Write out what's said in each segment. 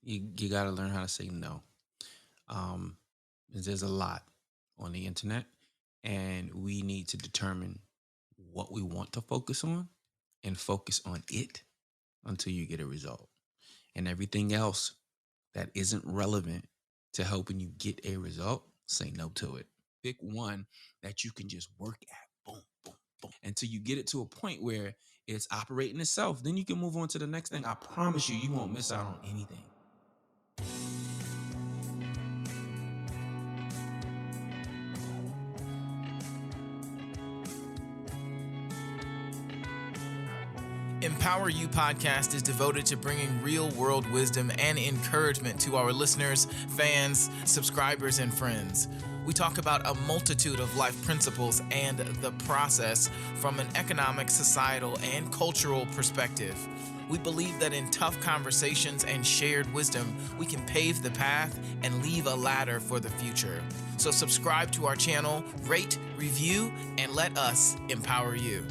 You got to learn how to say no. Um, there's a lot on the internet, and we need to determine what we want to focus on and focus on it until you get a result. And everything else that isn't relevant to helping you get a result, say no to it. Pick one that you can just work at. Boom, boom, boom. Until you get it to a point where it's operating itself. Then you can move on to the next thing. I promise you, you won't miss out on anything. Empower You podcast is devoted to bringing real world wisdom and encouragement to our listeners, fans, subscribers, and friends. We talk about a multitude of life principles and the process from an economic, societal, and cultural perspective. We believe that in tough conversations and shared wisdom, we can pave the path and leave a ladder for the future. So subscribe to our channel, rate, review, and let us empower you.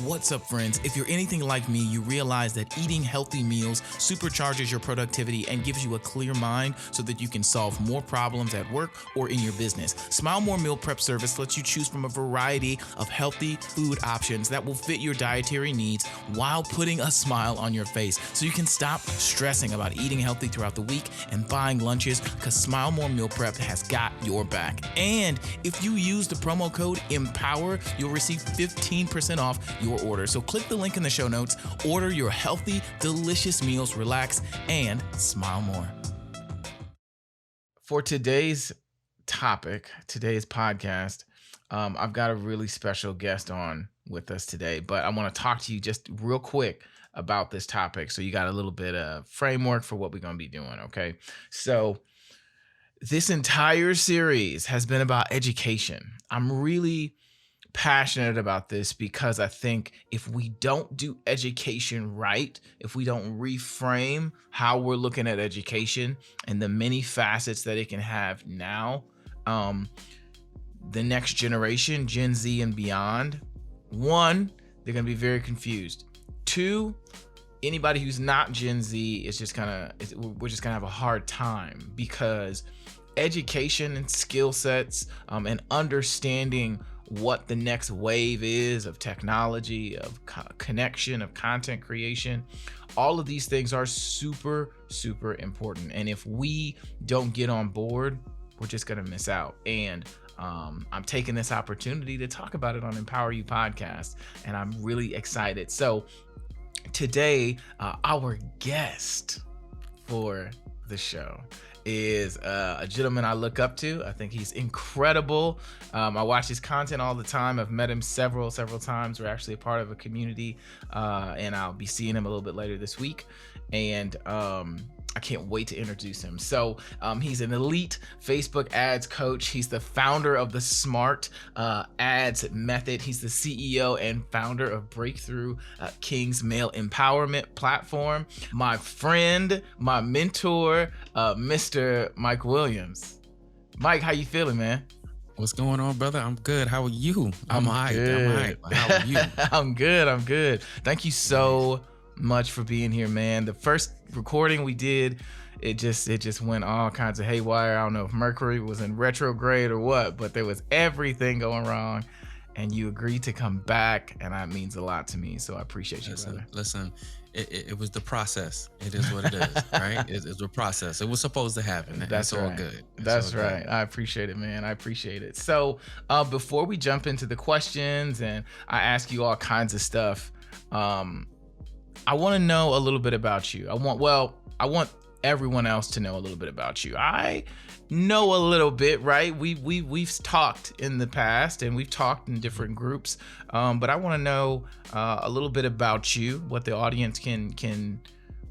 What's up, friends? If you're anything like me, you realize that eating healthy meals supercharges your productivity and gives you a clear mind so that you can solve more problems at work or in your business. Smile More Meal Prep Service lets you choose from a variety of healthy food options that will fit your dietary needs while putting a smile on your face, so you can stop stressing about eating healthy throughout the week and buying lunches, because Smile More Meal Prep has got your back. And if you use the promo code EMPOWER, you'll receive 15% off your order. So click the link in the show notes, order your healthy, delicious meals, relax, and smile more. For today's topic, today's podcast, I've got a really special guest on with us today, but I want to talk to you just real quick about this topic, so you got a little bit of framework for what we're going to be doing, okay? So this entire series has been about education. I'm really passionate about this because I think if we don't do education right, if we don't reframe how we're looking at education and the many facets that it can have now, the next generation, Gen Z and beyond, one, they're going to be very confused. Two, anybody who's not Gen Z is just we're just gonna have a hard time, because education and skill sets and understanding what the next wave is of technology, of connection, of content creation, all of these things are super, super important. And if we don't get on board, we're just gonna miss out. And I'm taking this opportunity to talk about it on Empower You podcast, and I'm really excited. So today, our guest for the show is a gentleman I look up to. I think he's incredible. I watch his content all the time. I've met him several times. We're actually a part of a community, and I'll be seeing him a little bit later this week. And I can't wait to introduce him. So he's an elite Facebook ads coach. He's the founder of the Smart Ads Method. He's the CEO and founder of Breakthrough King's Male Empowerment Platform. My friend, my mentor, Mr. Mike Williams. Mike, how you feeling, man? What's going on, brother? I'm good. How are you? I'm all right. good. How are you? I'm good. Thank you so much for being here, man. The first recording we did, it just went all kinds of haywire. I don't know if Mercury was in retrograde or what, but there was everything going wrong, and you agreed to come back, and that means a lot to me. So I appreciate you, brother. Listen, it was the process. It is what it is, right? It's a process. It was supposed to happen. That's all right. good. That's all right. Good. I appreciate it, man. I appreciate it. So before we jump into the questions and I ask you all kinds of stuff, I want to know a little bit about you. I want everyone else to know a little bit about you. I know a little bit, right? We've talked in the past, and we've talked in different groups, but I want to know a little bit about you, what the audience can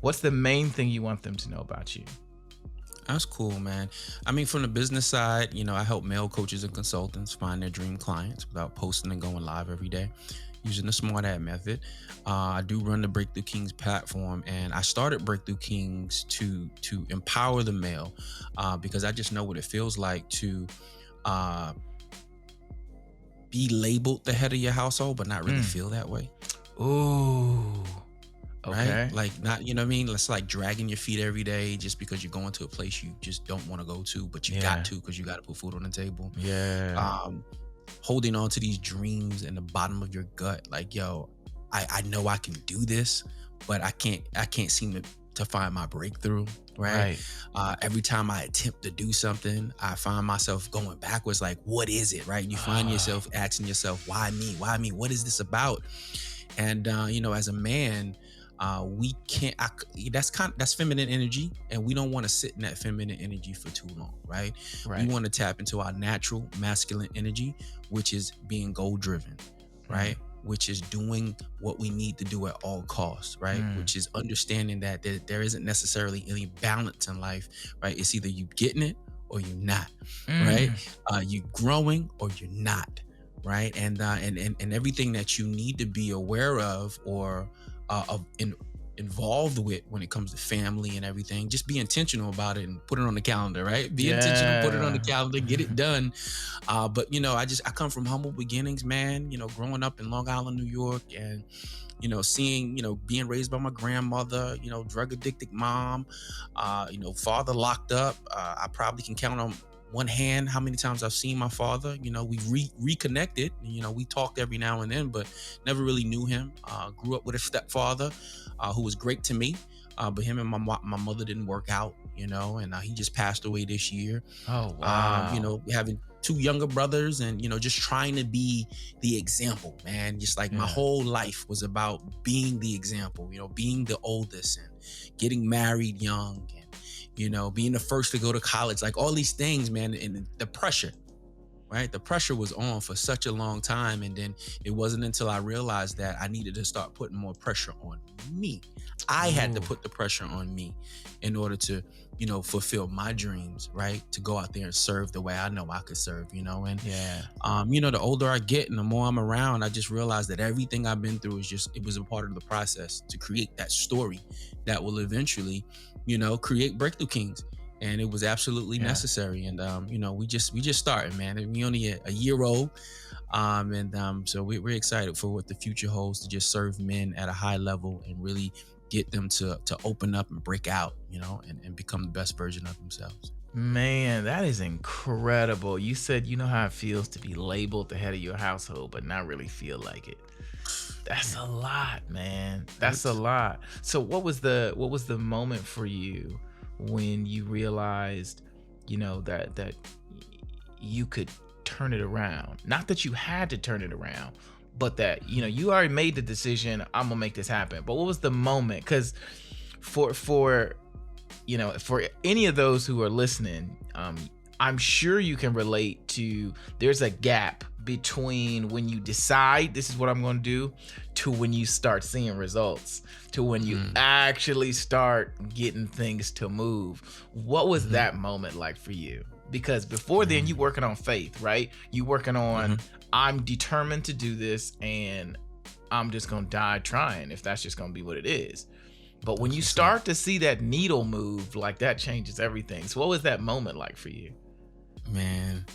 what's the main thing you want them to know about you? That's cool, man. I mean, from the business side, I help male coaches and consultants find their dream clients without posting and going live every day using the Smart Ad Method. I do run the Breakthrough Kings platform, and I started Breakthrough Kings to empower the male, because I just know what it feels like to be labeled the head of your household, but not really feel that way. Ooh, right? Okay. Like, not, you know what I mean? It's like dragging your feet every day just because you're going to a place you just don't want to go to, but you got Yeah. to because you got to put food on the table. Yeah. Um, Holding on to these dreams in the bottom of your gut, like, yo, I know I can do this, but I can't seem to find my breakthrough, right? Right. Every time I attempt to do something, I find myself going backwards, like, what is it, right? You find Ah, yourself asking yourself, why me? Why me? What is this about? And as a man, we can't that's feminine energy, and we don't want to sit in that feminine energy for too long, right? We right. want to tap into our natural masculine energy, which is being goal driven, Mm, right? Which is doing what we need to do at all costs, right? mm, Which is understanding that there isn't necessarily any balance in life, right? It's either you getting it or you're not, right? mm. You growing or you're not, right? And everything that you need to be aware of, or involved with when it comes to family and everything, just be intentional about it and put it on the calendar, right? Be intentional, put it on the Yeah. calendar, get it done. But I come from humble beginnings, man. Growing up in Long Island, New York, and seeing, being raised by my grandmother, drug addicted mom, father locked up. I probably can count on one hand how many times I've seen my father. We reconnected. We talked every now and then, but never really knew him. Grew up with a stepfather who was great to me. But him and my mother didn't work out, and he just passed away this year. Oh, wow. Having two younger brothers, and just trying to be the example, man. Just like my Yeah. whole life was about being the example, being the oldest and getting married young, and being the first to go to college, like all these things, man. And the pressure, right? The pressure was on for such a long time. And then it wasn't until I realized that I needed to start putting more pressure on me. I had to Ooh. put the pressure on me in order to, fulfill my dreams, right? To go out there and serve the way I know I could serve, and Yeah. the older I get and the more I'm around, I just realized that everything I've been through it was a part of the process to create that story that will eventually, create Breakthrough Kings. And it was absolutely Yeah. necessary. And we just started, man. And we only a year old. And so we're excited for what the future holds, to just serve men at a high level and really get them to open up and break out, and become the best version of themselves. Man, that is incredible. You said you know how it feels to be labeled the head of your household, but not really feel like it. That's Man, a lot, man. That's a it's lot. So what was the moment for you when you realized, you could turn it around? Not that you had to turn it around, but that, you already made the decision, I'm gonna make this happen. But what was the moment? Cuz for any of those who are listening, I'm sure you can relate to, there's a gap between when you decide this is what I'm going to do to when you start seeing results, to when you mm, actually start getting things to move. What was mhm, that moment like for you? Because before then, you mm, working on faith, right? You working mhm. on, I'm determined to do this, and I'm just going to die trying, if that's just going to be what it is. But when That's you what's up, start to see that needle move, like, that changes everything. So what was that moment like for you? man.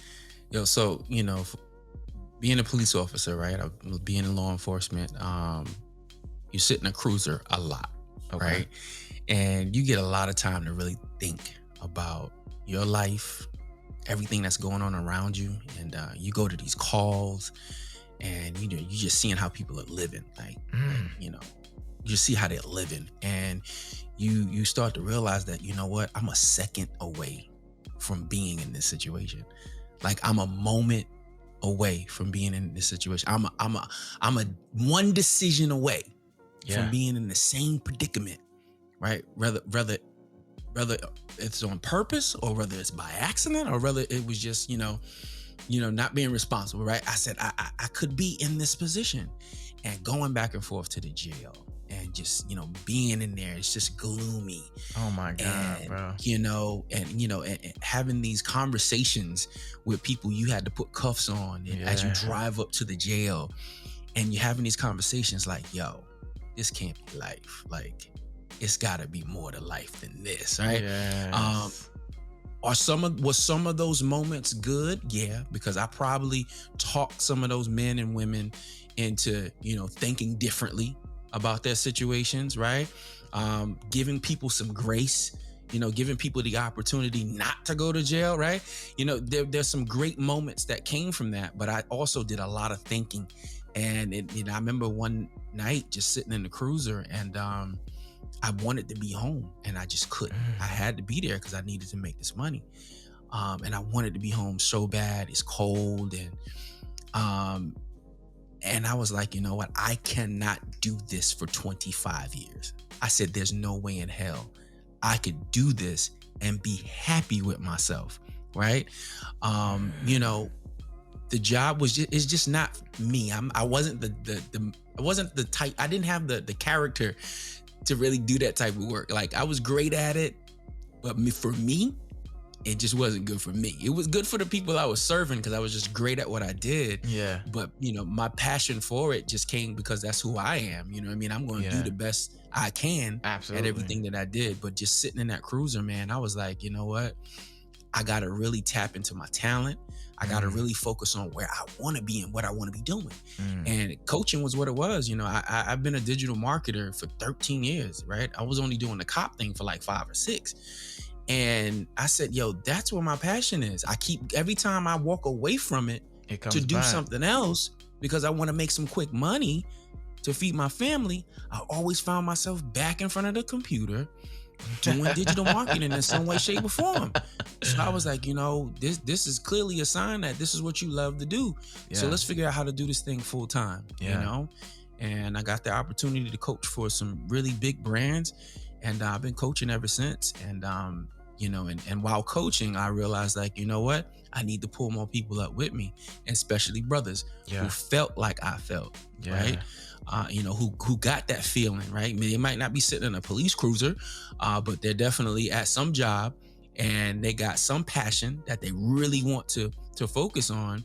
Yo, so being a police officer, right? Being in law enforcement, you sit in a cruiser a lot, Okay. right? And you get a lot of time to really think about your life, everything that's going on around you. And you go to these calls, and you just seeing how people are living, like Mm, you just see how they're living. And you start to realize that, what, I'm a second away from being in this situation. Like, I'm a moment away from being in this situation. I'm a one decision away from yeah. being in the same predicament, right? Whether it's on purpose, or whether it's by accident, or whether it was just, not being responsible, right? I said I could be in this position, and going back and forth to the jail, and just, being in there, it's just gloomy. Oh my God, And bro. and having these conversations with people you had to put cuffs on, and as you Yeah. drive up to the jail, and you're having these conversations, like, yo, this can't be life. Like, it's got to be more to life than this, right? um Yes. was some of those moments good? Yeah, because I probably talked some of those men and women into, thinking differently, about their situations, right? Giving people some grace, giving people the opportunity not to go to jail, right? There's some great moments that came from that, but I also did a lot of thinking. And I remember one night just sitting in the cruiser, and I wanted to be home and I just couldn't. I Mm. had to be there because I needed to make this money. And I wanted to be home so bad. It's cold, um, and I was like, you know what? I cannot do this for 25 years. I said, there's no way in hell I could do this and be happy with myself, right? You Mm. know, the job was just, it's just not me. I wasn't the I wasn't the type. I didn't have the character to really do that type of work. Like, I was great at it, but for me, it just wasn't good for me. It was good for the people I was serving because I was just great at what I did. Yeah. But my passion for it just came because that's who I am. You know what I mean? I'm going to do Yeah. the best I can at Absolutely. everything that I did. But just sitting in that cruiser, man, I was like, you know what? I got to really tap into my talent. I got to Mm. really focus on where I want to be and what I want to be doing. Mm. And coaching was what it was. I've been a digital marketer for 13 years, right? I was only doing the cop thing for like 5 or 6. And I said, yo, that's where my passion is. Every time I walk away from it It to comes do back. something else because I want to make some quick money to feed my family, I always found myself back in front of the computer doing digital marketing in some way, shape, or form. So I was like, this is clearly a sign that this is what you love to do. So Yeah. let's figure out how to do this thing full time, Yeah. And I got the opportunity to coach for some really big brands, and I've been coaching ever since. And while coaching, I realized, like, you know what? I need to pull more people up with me, and especially brothers who Yeah. felt like I felt, right? Yeah. Who got that feeling, right? I mean, they might not be sitting in a police cruiser, but they're definitely at some job, and they got some passion that they really want to focus on.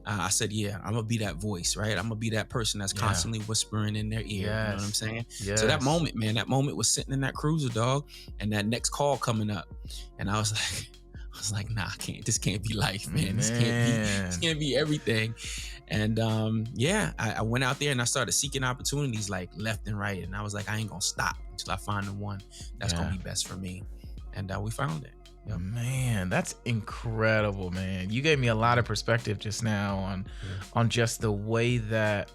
I said, yeah, I'm gonna be that voice, right? I'm gonna be that person that's Yeah. constantly whispering in their ear. You know what I'm Yes. saying? So that Yes. moment, man, that moment was sitting in that cruiser, dog, and that next call coming up, and I was like, nah, I can't. This can't be life, man. This Man. can't be everything. And yeah, I went out there and I started seeking opportunities like left and right, and I was like, I ain't gonna stop until I find the one that's gonna Yeah. be best for me. And we found it. Yep. Man, that's incredible, man. You gave me a lot of perspective just now Yeah. on just the way that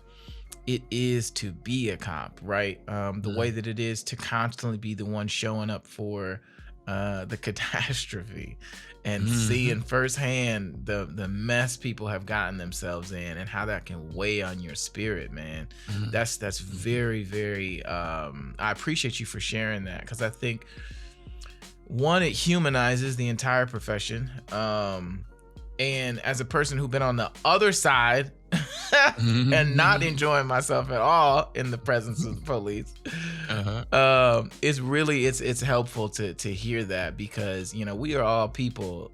it is to be a cop, right? The way Mhm. that it is to constantly be the one showing up for the catastrophe and seeing Mhm. firsthand the mess people have gotten themselves in and how that can weigh on your spirit, man. Mhm. That's Mhm. very, very I appreciate you for sharing that because I think one, it humanizes the entire profession. And as a person who's been on the other side and not Mhm. enjoying myself at all in the presence of the police, Uh-huh. it's really it's helpful to hear that because we are all people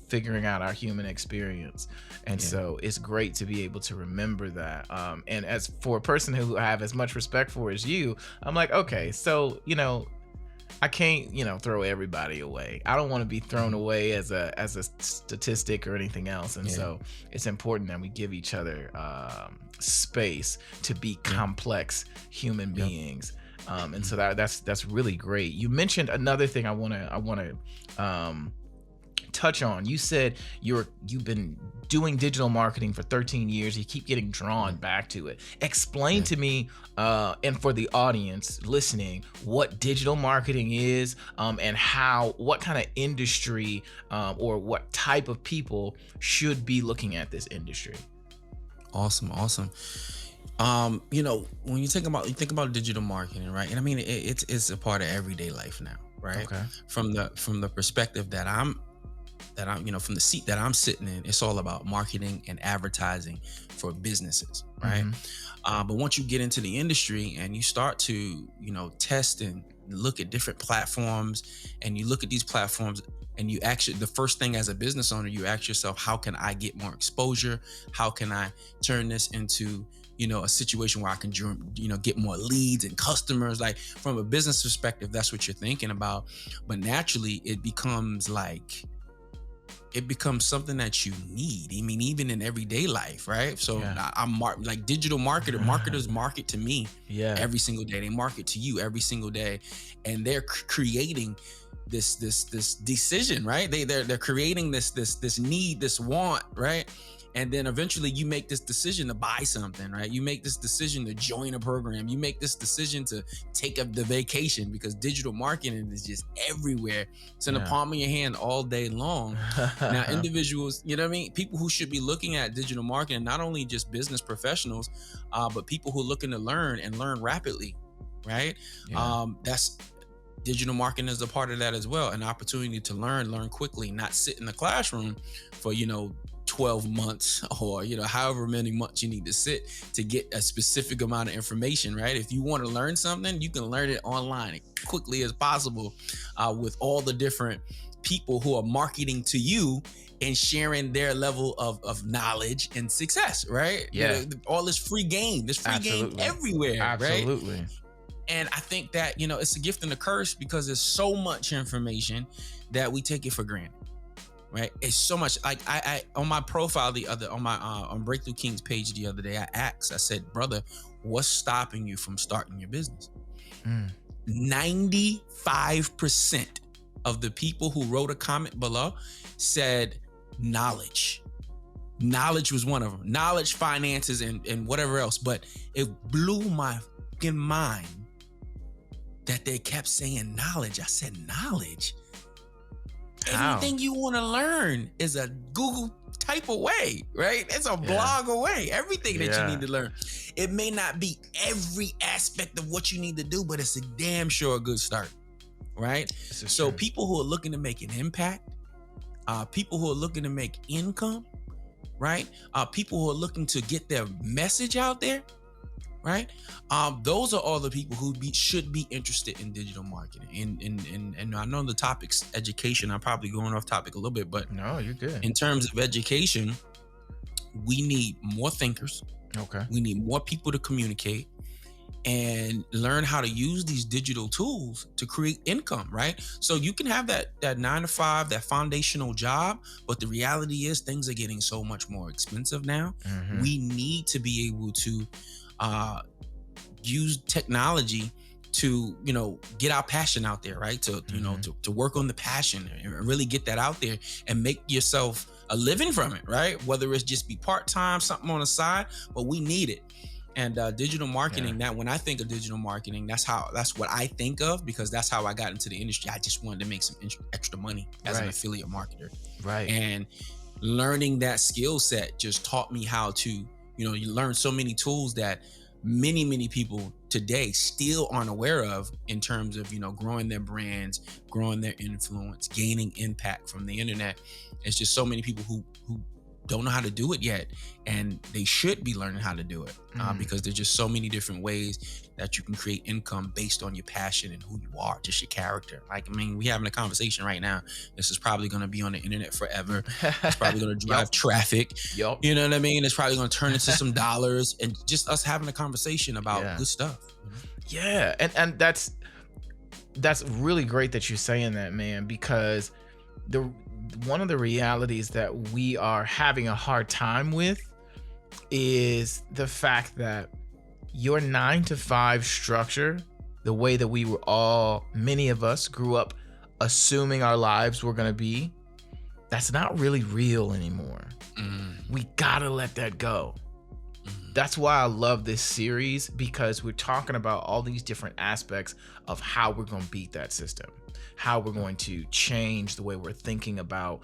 figuring out our human experience. And Yeah. so it's great to be able to remember that. And as for a person who I have as much respect for as you, I'm like, okay, so I can't, throw everybody away. I don't want to be thrown Mhm. away as a statistic or anything else. And Yeah. so it's important that we give each other space to be Yeah. complex human Yep. beings. And so Mhm. that's really great. You mentioned another thing I wanna touch on. You said you've been doing digital marketing for 13 years. You keep getting drawn Mhm. back to it. Explain Yeah. to me and for the audience listening what digital marketing is, and what kind of industry or what type of people should be looking at this industry. Awesome. Awesome. When you think about digital marketing, right? And I mean, it's a part of everyday life now, right? Okay. From the perspective that I'm from the seat that I'm sitting in, it's all about marketing and advertising for businesses, right? Hmm. But once you get into the industry and you start to, test and look at different platforms, and you look at these platforms, and you actually, the first thing as a business owner, you ask yourself, how can I get more exposure? How can I turn this into, a situation where I can, get more leads and customers? Like, from a business perspective, that's what you're thinking about. But naturally, it becomes like it becomes something that you need. I mean, even in everyday life, right? So Yeah. I'm like digital marketers market to me Yeah. every single day. They market to you every single day, and they're creating this decision, right? They're creating this need, this want, right? And then eventually you make this decision to buy something, right? You make this decision to join a program. You make this decision to take up the vacation, because digital marketing is just everywhere. It's in the Yeah. palm of your hand all day long. Now, individuals, you know what I mean? People who should be looking at digital marketing, not only just business professionals, but people who are looking to learn and learn rapidly, right? Yeah. That's digital marketing is a part of that as well. An opportunity to learn quickly, not sit in the classroom for, 12 months or, however many months you need to sit to get a specific amount of information, right? If you want to learn something, you can learn it online as quickly as possible, with all the different people who are marketing to you and sharing their level of knowledge and success, right? Yeah. All this free game, Absolutely. everywhere, right? Absolutely. And I think that, it's a gift and a curse, because there's so much information that we take it for granted, right? It's so much. Like I on my profile on my on Breakthrough Kings page the other day, I said, brother, what's stopping you from starting your business? Mm. 95% of the people who wrote a comment below said knowledge. Knowledge was one of them. Knowledge, finances, and whatever else. But it blew my fucking mind that they kept saying knowledge. I said, knowledge? How? Anything you want to learn is a Google type away, right? It's a blog away. Everything that you need to learn. It may not be every aspect of what you need to do, but it's a damn sure a good start, right? So true. people who are looking to make an impact, people who are looking to make income, right? People who are looking to get their message out there, right? Those are all the people who should be interested in digital marketing. And I know the topic's education. I'm probably going off topic a little bit, but No, you're good. in terms of education, we need more thinkers. Okay. We need more people to communicate and learn how to use these digital tools to create income, right? So you can have that 9 to 5, that foundational job, but the reality is things are getting so much more expensive now. Mhm. We need to be able to use technology to get our passion out there, right? To to work on the passion and really get that out there and make yourself a living from it, right? Whether it's just be part-time, something on the side, but we need it. And digital marketing, that when I think of digital marketing, that's what I think of, because that's how I got into the industry. I just wanted to make some extra money as an affiliate marketer, Right. and learning that skill set just taught me how to you learn so many tools that many people today still aren't aware of, in terms of growing their brands, growing their influence, gaining impact from the internet. It's just so many people who don't know how to do it yet, and they should be learning how to do it, because there's just so many different ways that you can create income based on your passion and who you are, just your character. Like, I mean, we having a conversation right now. This is probably going to be on the internet forever. It's probably going to drive traffic. Yup. You know what I mean? It's probably going to turn into some dollars, and just us having a conversation about good stuff. Yeah, and that's really great that you're saying that, man, because one of the realities that we are having a hard time with is the fact that your 9 to 5 structure, the way that many of us grew up assuming our lives were going to be, that's not really real anymore. We gotta let that go. That's why I love this series, because we're talking about all these different aspects of how we're going to beat that system, how we're going to change the way we're thinking about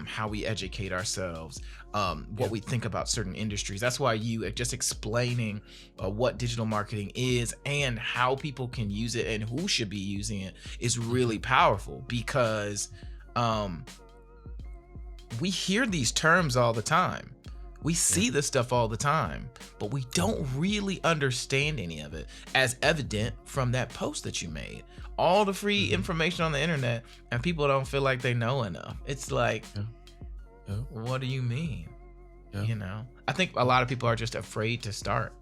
how we educate ourselves, what we think about certain industries. That's why you just explaining what digital marketing is and how people can use it and who should be using it is really powerful, because we hear these terms all the time. We see this stuff all the time, but we don't really understand any of it, as evident from that post that you made. All the free information on the internet, and people don't feel like they know enough. It's like, what do you mean? I think a lot of people are just afraid to start,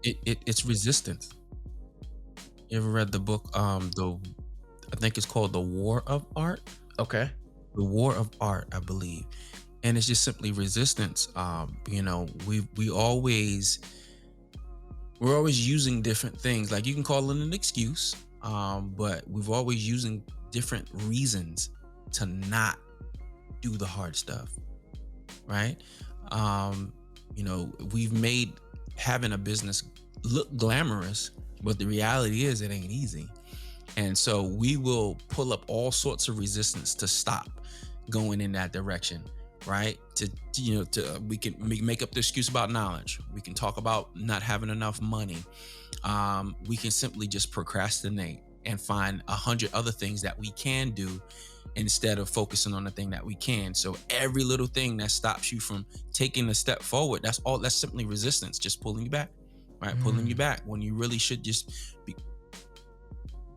It's resistance. You ever read the book, I think it's called The War of Art? Okay. the war of art, I believe, and it's just simply resistance. We're always using different things. Like you can call it an excuse, but we've always using different reasons to not do the hard stuff, right? Um, we've made having a business look glamorous, but the reality is it ain't easy. And so we will pull up all sorts of resistance to stop going in that direction, right? We can make up the excuse about knowledge. We can talk about not having enough money. We can simply just procrastinate and find 100 other things that we can do instead of focusing on the thing that we can. So every little thing that stops you from taking a step forward, that's simply resistance, just pulling you back, right? Pulling you Mm, back when you really should just be,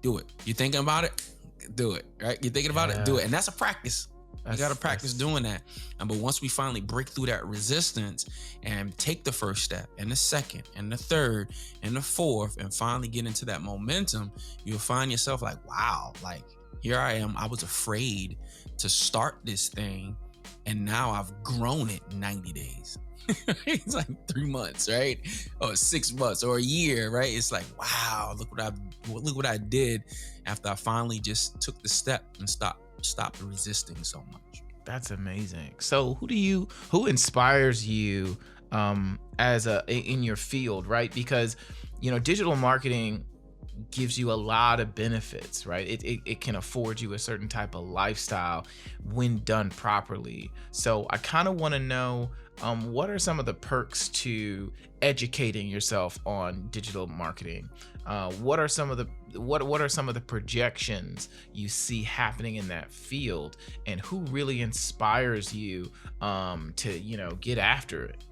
do it. You're thinking about it, do it, right? You're thinking about it, do yeah, it. And that's a practice. You got to practice that's doing that. But once we finally break through that resistance and take the first step and the second and the third and the fourth and finally get into that momentum, you'll find yourself like, wow, like here I am. I was afraid to start this thing. And now I've grown it in 90 days. It's like 3 months, right? Or 6 months or a year, right? It's like, wow, look what I did after I finally just took the step and stopped resisting so much. That's amazing. So who inspires you as in your field, right? Because digital marketing gives you a lot of benefits, right? It can afford you a certain type of lifestyle when done properly. So I kind of want to know what are some of the perks to educating yourself on digital marketing? What are some of the what are some of the projections you see happening in that field, and who really inspires you to get after it?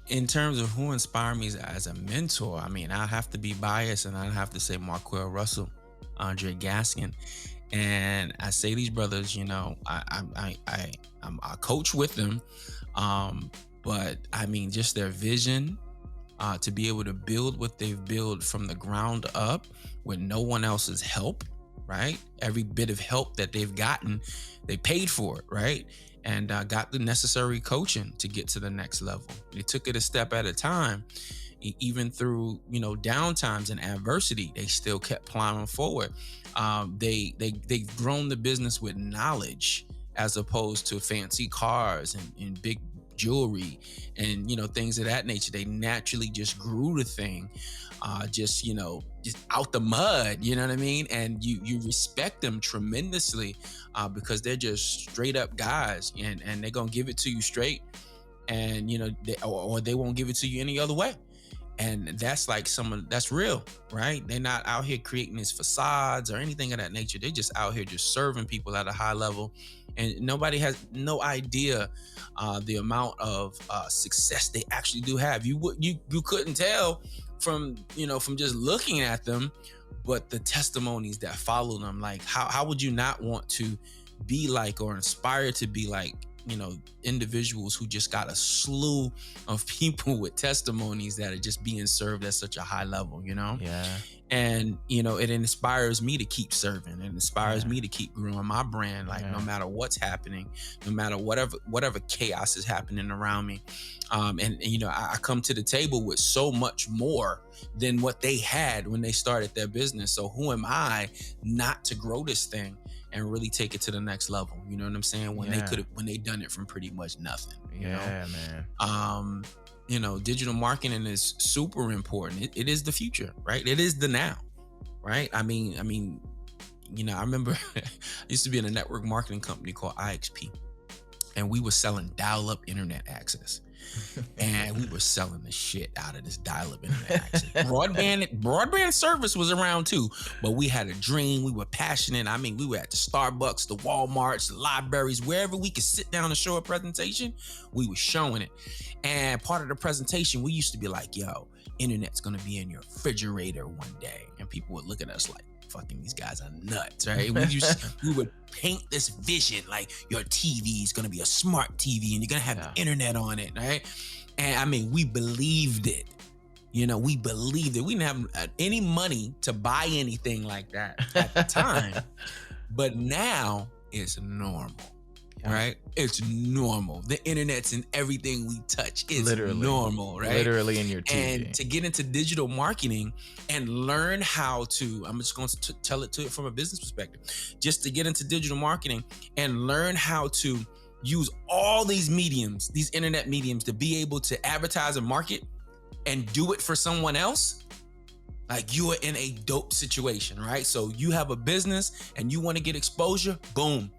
In terms of who inspired me as a mentor, I mean, I have to be biased and I have to say Marquell Russell, Andre Gaskin. And I say these brothers, I coach with them. But I mean, just their vision, to be able to build what they've built from the ground up with no one else's help, right? Every bit of help that they've gotten, they paid for it, right? And got the necessary coaching to get to the next level. They took it a step at a time. Even through downtimes and adversity, they still kept plowing forward. They've grown the business with knowledge as opposed to fancy cars and big jewelry and things of that nature. They naturally just grew the thing, just out the mud. You know what I mean? And you respect them tremendously, because they're just straight up guys, and they're gonna give it to you straight, and or they won't give it to you any other way. And that's like that's real, right? They're not out here creating these facades or anything of that nature. They're just out here just serving people at a high level, and nobody has no idea the amount of success they actually do have. You couldn't tell from just looking at them, but the testimonies that follow them. Like how would you not want to be like or inspire to be like individuals who just got a slew of people with testimonies that are just being served at such a high level. Yeah, And it inspires me to keep serving. It inspires yeah, me to keep growing my brand, like no yeah, matter what's happening, no matter whatever chaos is happening around me. I come to the table with so much more than what they had when they started their business. So who am I not to grow this thing and really take it to the next level? You know what I'm saying? yeah, When they done it from pretty much nothing. yeah, man. um Digital marketing is super important. It is the future, right? It is the now, right? I remember I used to be in a network marketing company called IXP, and we were selling dial-up internet access. And we were selling the shit out of this dial-up internet access. Broadband service was around too, but we had a dream. We were passionate. I mean, we were at the Starbucks, the Walmarts, the libraries, wherever we could sit down and show a presentation, we were showing it. And part of the presentation, we used to be like, yo, internet's gonna be in your refrigerator one day. And people would look at us like, fucking these guys are nuts, right? We would paint this vision like your TV is gonna be a smart TV and you're gonna have Yeah, the internet on it, right? And I mean, we believed it. We believed it. We didn't have any money to buy anything like that at the time, but now it's normal. Yeah. right? It's normal. The internet's in everything we touch. It's Literally. normal, right? Literally in your And TV. to get into digital marketing and learn how to, I'm just going to tell it to it from a business perspective, just to get into digital marketing and learn how to use all these mediums, these internet mediums, to be able to advertise and market and do it for someone else. Like, you are in a dope situation, right? So you have a business and you want to get exposure, boom.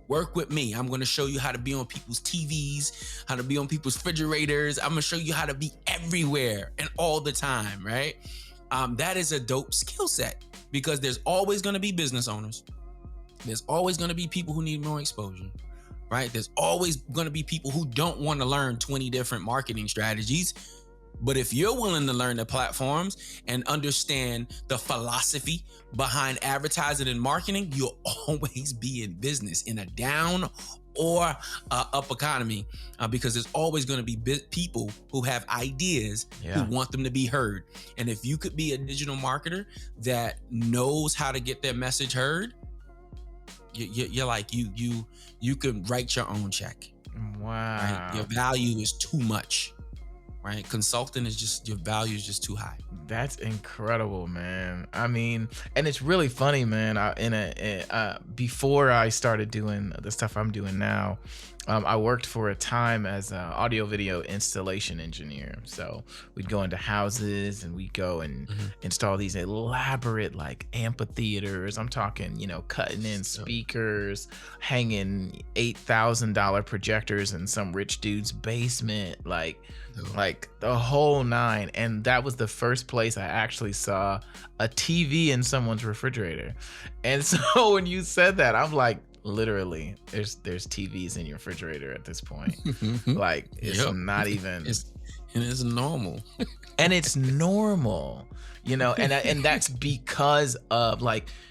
Work with me. I'm going to show you how to be on people's TVs, how to be on people's refrigerators. I'm going to show you how to be everywhere and all the time, right? That is a dope skill set, because there's always going to be business owners. There's always going to be people who need more exposure, right? There's always going to be people who don't want to learn 20 different marketing strategies. But if you're willing to learn the platforms and understand the philosophy behind advertising and marketing, you'll always be in business in a down or up economy, because there's always going to be people who have ideas, who want them to be heard. And if you could be a digital marketer that knows how to get their message heard, you're like, you can write your own check. Wow. Right? Your value is too much. Right? Consulting is just, your value is just too high. That's incredible, man. I mean, and it's really funny, man. Before I started doing the stuff I'm doing now, I worked for a time as an audio video installation engineer. So we'd go into houses and we'd go and install these elaborate like amphitheaters. I'm talking, cutting in speakers, hanging $8,000 projectors in some rich dude's basement, like the whole nine. And that was the first place I actually saw a TV in someone's refrigerator. And so when you said that, I'm like, literally, there's TVs in your refrigerator at this point. Like, it's not even, it's normal. and it's normal, and that's because of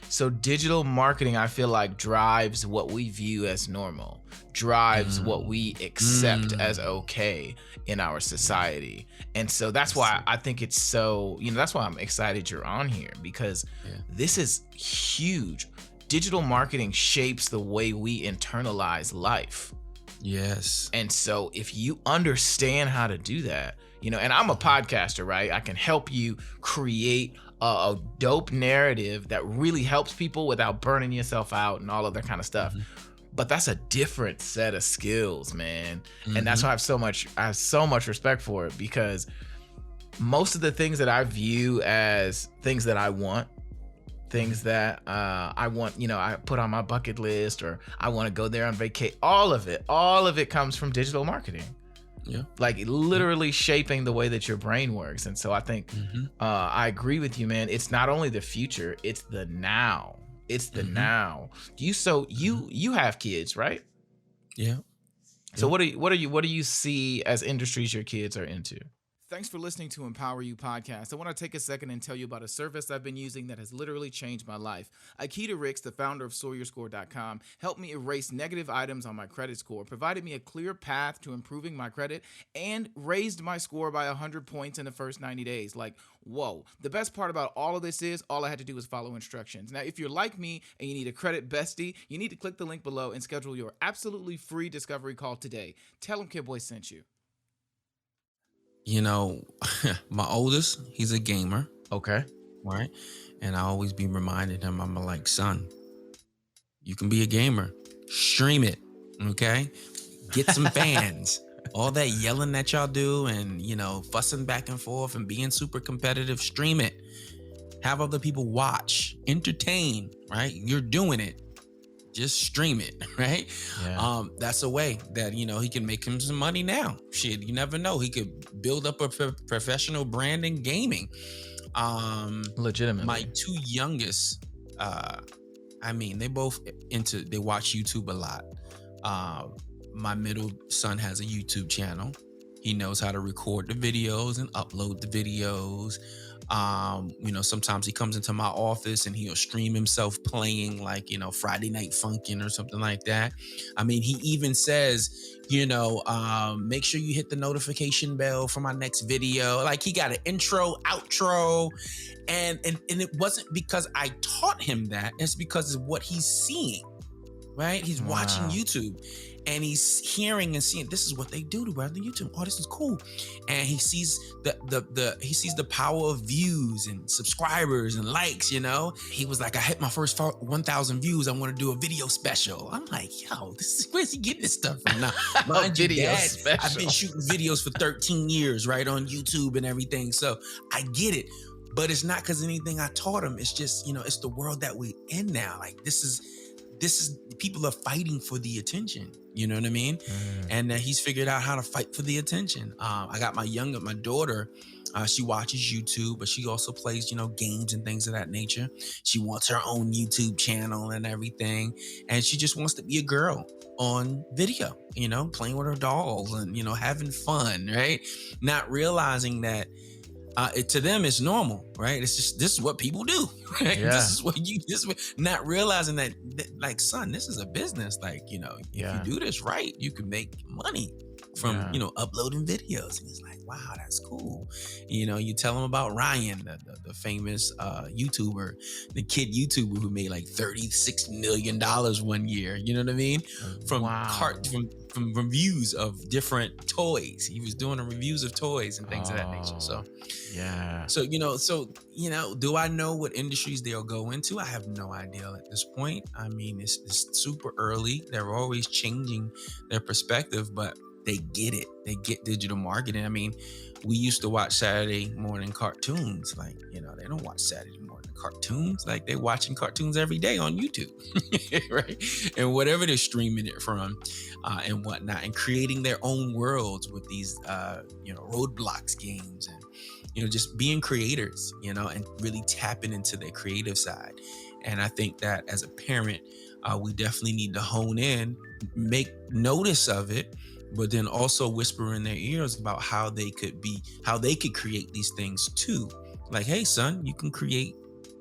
so digital marketing, I feel like, drives what we view as normal, drives what we accept as okay in our society. And so that's why I think it's so, that's why I'm excited you're on here, because this is huge. Digital marketing shapes the way we internalize life. Yes. And so if you understand how to do that, and I'm a podcaster, right? I can help you create a dope narrative that really helps people without burning yourself out and all of that kind of stuff. But that's a different set of skills, man. And that's why I have so much respect for it, because most of the things that I view as things that I want, things that I want, I put on my bucket list, or I want to go there on vacation, all of it comes from digital marketing. Yeah. Like literally shaping the way that your brain works. And so I think I agree with you, man. It's not only the future, it's the now. It's the now. You have kids, right? Yeah. So what do you see as industries your kids are into? Thanks for listening to Empower You Podcast. I want to take a second and tell you about a service I've been using that has literally changed my life. Akita Ricks, the founder of SoarYourScore.com, helped me erase negative items on my credit score, provided me a clear path to improving my credit, and raised my score by 100 points in the first 90 days. Like, whoa. The best part about all of this is all I had to do was follow instructions. Now, if you're like me and you need a credit bestie, you need to click the link below and schedule your absolutely free discovery call today. Tell them Kid Boy sent you. My oldest, he's a gamer. Okay. Right. And I always be reminding him, I'm like, son, you can be a gamer. Stream it. Okay. Get some fans. All that yelling that y'all do and, fussing back and forth and being super competitive, stream it. Have other people watch, entertain, right? You're doing it. Just stream it, right? Yeah. That's a way that, he can make him some money now. Shit, you never know. He could build up a professional brand in gaming. Legitimately. My two youngest, they both they watch YouTube a lot. My middle son has a YouTube channel. He knows how to record the videos and upload the videos. Sometimes he comes into my office and he'll stream himself playing Friday Night Funkin' or something like that. He even says, make sure you hit the notification bell for my next video. Like, he got an intro, outro, and it wasn't because I taught him that. It's because of what he's seeing. right? He's watching Wow. YouTube and he's hearing and seeing this is what they do to other YouTube. Oh, this is cool. And he sees he sees the power of views and subscribers and likes, you know. He was like, I hit my first 1,000 views. I want to do a video special. I'm like, yo, this is where's he getting this stuff from? Now, A mind you, video dad, I've been special. shooting videos for 13 years, right, on YouTube and everything. So I get it. But it's not because anything I taught him. It's just, you know, it's the world that we're in now. Like this is people are fighting for the attention. You know what I mean? Mm, And he's figured out how to fight for the attention. I got my daughter. She watches YouTube, but she also plays, you know, games and things of that nature. She wants her own YouTube channel and everything, and she just wants to be a girl on video. You know, playing with her dolls and you know having fun, right? Not realizing that to them it's normal, right? It's just this is what people do, right? yeah. This is what, not realizing that like, son, this is a business. Like, you know, if you Yeah. do this right, you can make money from Yeah. you know uploading videos. And he's like, wow, that's cool. You know, you tell him about Ryan, the famous YouTuber, the kid YouTuber who made like $36 million one year. You know what I mean? From Wow. from reviews of different toys. He was doing the reviews of toys and things of that nature. Oh, yeah. You know, do I know what industries they'll go into? I have no idea at this point. I mean, it's super early. They're always changing their perspective, but they get it. They get digital marketing. I mean, we used to watch Saturday morning cartoons. Like, you know, they don't watch Saturday morning cartoons. Like, they're watching cartoons every day on YouTube, right? And whatever they're streaming it from, and whatnot, and creating their own worlds with these, you know, roadblocks games and you know just being creators, you know, and really tapping into their creative side. And I think that as a parent, we definitely need to hone in, make notice of it, but then also whisper in their ears about how they could create these things too. Like, hey, son, you can create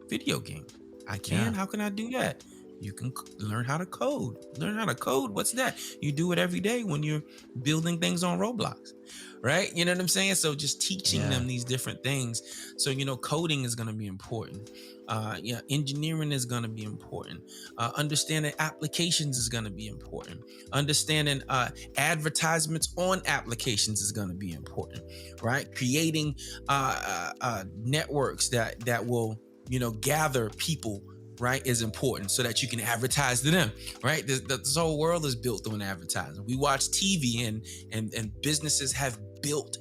video game. I Yeah. can. How can I do that? You can learn how to code. Learn how to code. What's that? You do it every day when you're building things on Roblox, right? You know what I'm saying? So just teaching Yeah. them these different things. So you know, coding is going to be important. Yeah, engineering is going to be important. Understanding applications is going to be important. Understanding advertisements on applications is going to be important, right? Creating networks that will you know gather people, right, is important so that you can advertise to them, right? This whole world is built on advertising. We watch TV and businesses have built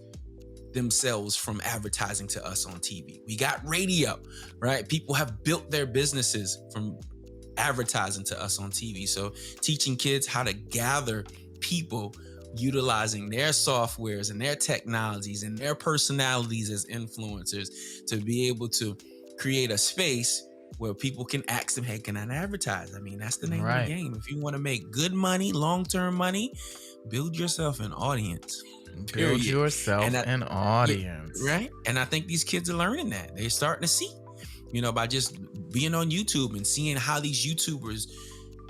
themselves from advertising to us on TV. We got radio, right? People have built their businesses from advertising to us on TV. So teaching kids how to gather people utilizing their softwares and their technologies and their personalities as influencers to be able to create a space where people can ask them, hey, can I advertise? I mean, that's the name of the Right. game. If you want to make good money, long-term money, build yourself an audience, Build period. And yourself that, an yeah, audience. right. And I think these kids are learning that. They're starting to see, you know, by just being on YouTube and seeing how these YouTubers,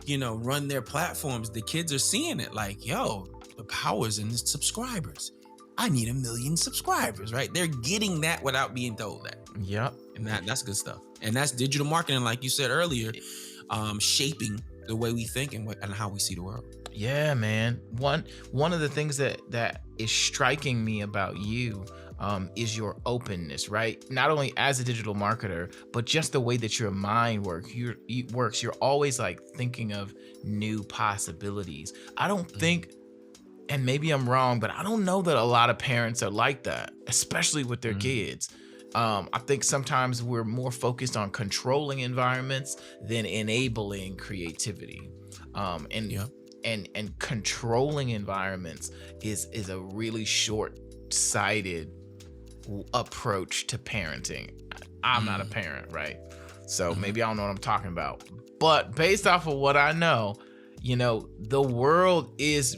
you know, run their platforms. The kids are seeing it like, yo, the power's in the subscribers. I need 1 million subscribers, right? They're getting that without being told that. Yep. And that's good stuff. And that's digital marketing, like you said earlier, shaping the way we think and how we see the world. Yeah, man. One of the things that is striking me about you is your openness, right? Not only as a digital marketer, but just the way that your mind works. You're always like thinking of new possibilities. I don't think, and maybe I'm wrong, but I don't know that a lot of parents are like that, especially with their Mm, kids. I think sometimes we're more focused on controlling environments than enabling creativity. And yeah. controlling environments is a really short-sighted approach to parenting. I'm not a Mm, parent, right? So mhm, maybe I don't know what I'm talking about. But based off of what I know, you know, the world is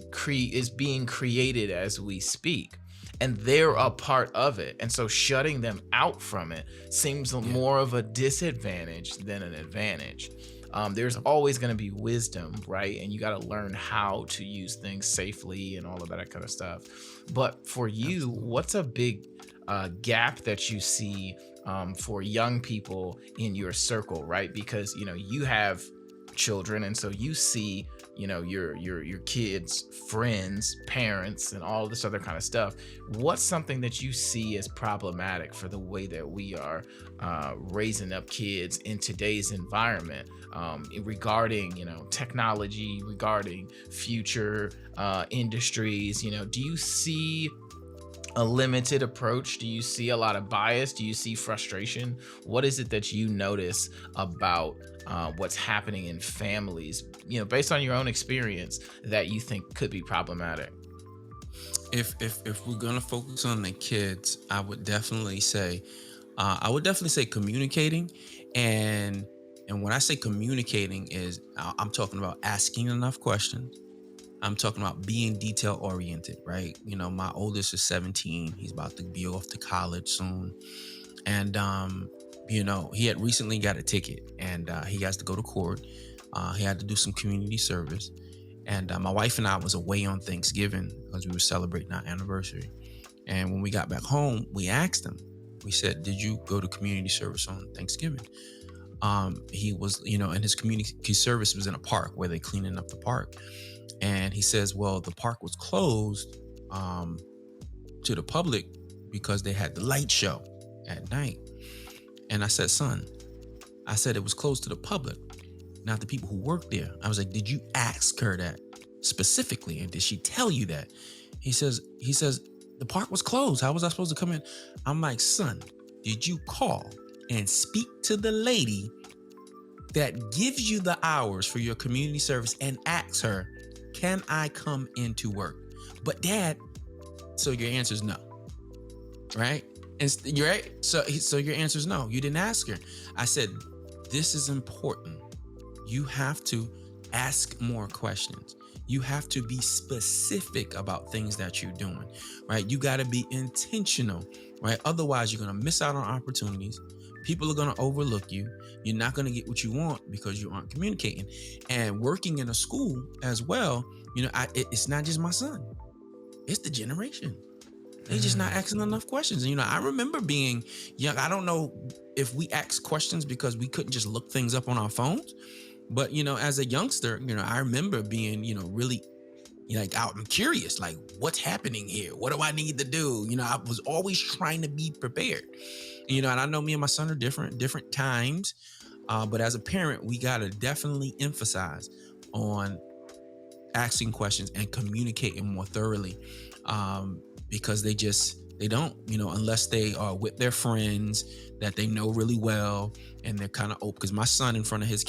being created as we speak. And they're a mhm, part of it. And so shutting them out from it seems yeah. more of a disadvantage than an advantage. There's Yep. always going to be wisdom, right? And you got to learn how to use things safely and all of that kind of stuff. But for you, Absolutely. what's a big gap that you see for young people in your circle, right? Because, you know, you have children, and so you see, your kids' friends, parents, and all this other kind of stuff. What's something that you see as problematic for the way that we are raising up kids in today's environment, regarding technology, regarding future industries? Do you see a limited approach? Do you see a lot of bias? Do you see frustration? What is it that you notice about what's happening in families, based on your own experience, that you think could be problematic? If we're gonna focus on the kids, I would definitely say communicating, and and when I say communicating is I'm talking about asking enough questions. I'm talking about being detail oriented, right? My oldest is 17. He's about to be off to college soon. And he had recently got a ticket, and he has to go to court. He had to do some community service. And my wife and I was away on Thanksgiving because we were celebrating our anniversary. And when we got back home, we asked him, we said, "Did you go to community service on Thanksgiving?" He was, and his community service was in a park where they cleaning up the park. And he says, "Well, the park was closed um, to the public because they had the light show at night." And I said, "Son, I said it was closed to the public, not the people who work there." I was like, "Did you ask her that specifically? And did she tell you that?" He says, "The park was closed. How was I supposed to come in?" I'm like, "Son, did you call and speak to the lady that gives you the hours for your community service and ask her, 'Can I come into work?'" But dad, so your answer is no, right? And you're right. So your answer is no. You didn't ask her. I said, "This is important. You have to ask more questions. You have to be specific about things that you're doing, right? You got to be intentional, right? Otherwise, you're going to miss out on opportunities. People are going to overlook you. You're not going to get what you want because you aren't communicating." And working in a school as well, it's not just my son, it's the generation. They just not Mm. asking enough questions. And I remember being young. I don't know if we asked questions because we couldn't just look things up on our phones. But as a youngster, I remember being, really like out and curious, like what's happening here? What do I need to do? I was always trying to be prepared. And I know me and my son are different times. But as a parent, we gotta definitely emphasize on asking questions and communicating more thoroughly, because they don't, unless they are with their friends that they know really well, and they're kind of open. Because my son, in front of his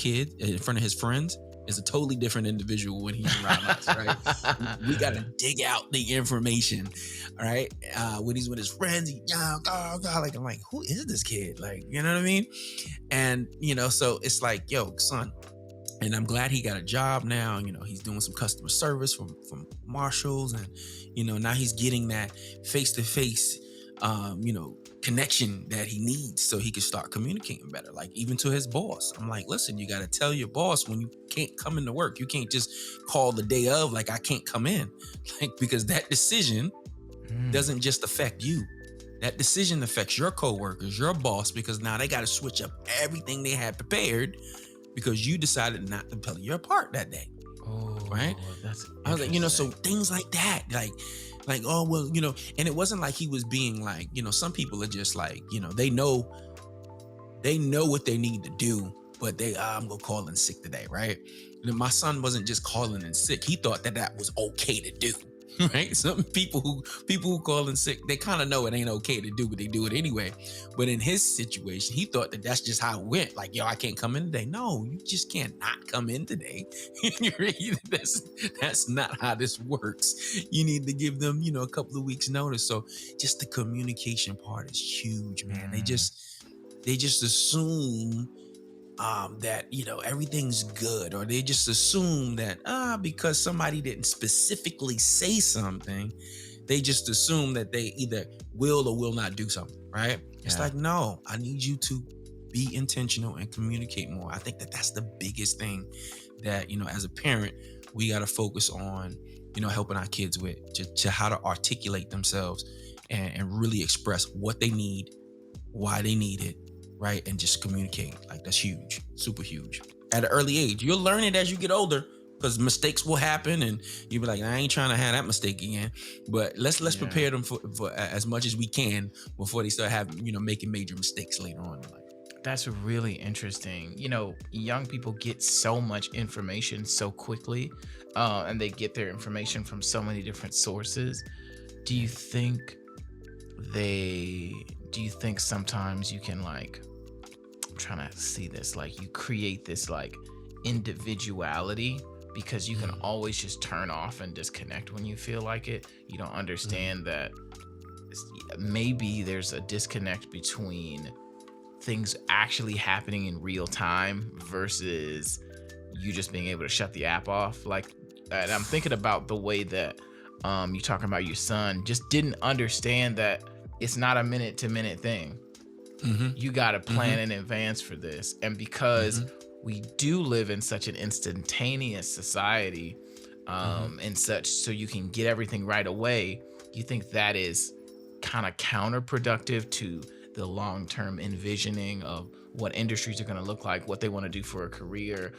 friends, is a totally different individual when he's around us, right? We got to dig out the information, all right? When he's with his friends, like, I'm like, who is this kid? Like, you know what I mean? And so it's like, yo, son. And I'm glad he got a job now. He's doing some customer service from Marshalls, and now he's getting that face to face, connection that he needs so he can start communicating better. Like even to his boss, I'm like, listen, you got to tell your boss when you can't come into work. You can't just call the day of, like, I can't come in, like, because that decision Mm. doesn't just affect you. That decision affects your coworkers, your boss, because now they got to switch up everything they had prepared because you decided not to play your part that day, right? Oh, that's I was like, so interesting. things like that, like, oh well, and it wasn't like he was being like, some people are just like, they know what they need to do, but I'm gonna call in sick today, right? And my son wasn't just calling in sick; he thought that was okay to do, right? Some people who call in sick, they kind of know it ain't okay to do, but they do it anyway. But in his situation, he thought that that's just how it went. Like, yo, I can't come in today. No, you just can't not come in today. That's not how this works. You need to give them, a couple of weeks notice. So just the communication part is huge, man. They Mm. just they just assume that everything's good, or they just assume that because somebody didn't specifically say something, they just assume that they either will or will not do something, right? It's Yeah. like, no, I need you to be intentional and communicate more. I think that that's the biggest thing that as a parent we got to focus on, helping our kids with, to how to articulate themselves, and really express what they need, why they need it, right? And just communicate. Like, that's huge, super huge. at an early age. You'll learn it as you get older because mistakes will happen, and you'll be like, I ain't trying to have that mistake again. But let's Yeah. prepare them for as much as we can before they start having making major mistakes later on in life. That's really interesting. Young people get so much information so quickly, and they get their information from so many different sources. Do you think they, do you think sometimes you can, like, I'm trying to see this, like, you create this, like, individuality because you can Mhm. always just turn off and disconnect when you feel like it? You don't Mhm. understand that maybe there's a disconnect between things actually happening in real time versus you just being able to shut the app off. Like, and I'm thinking about the way that you're talking about your son just didn't understand that it's not a minute to minute thing. Mhm. You got to plan Mhm. in advance for this. And because Mhm. we do live in such an instantaneous society, Mhm. and such, so you can get everything right away, you think that is kind of counterproductive to the long-term envisioning of what industries are going to look like, what they want to do for a career,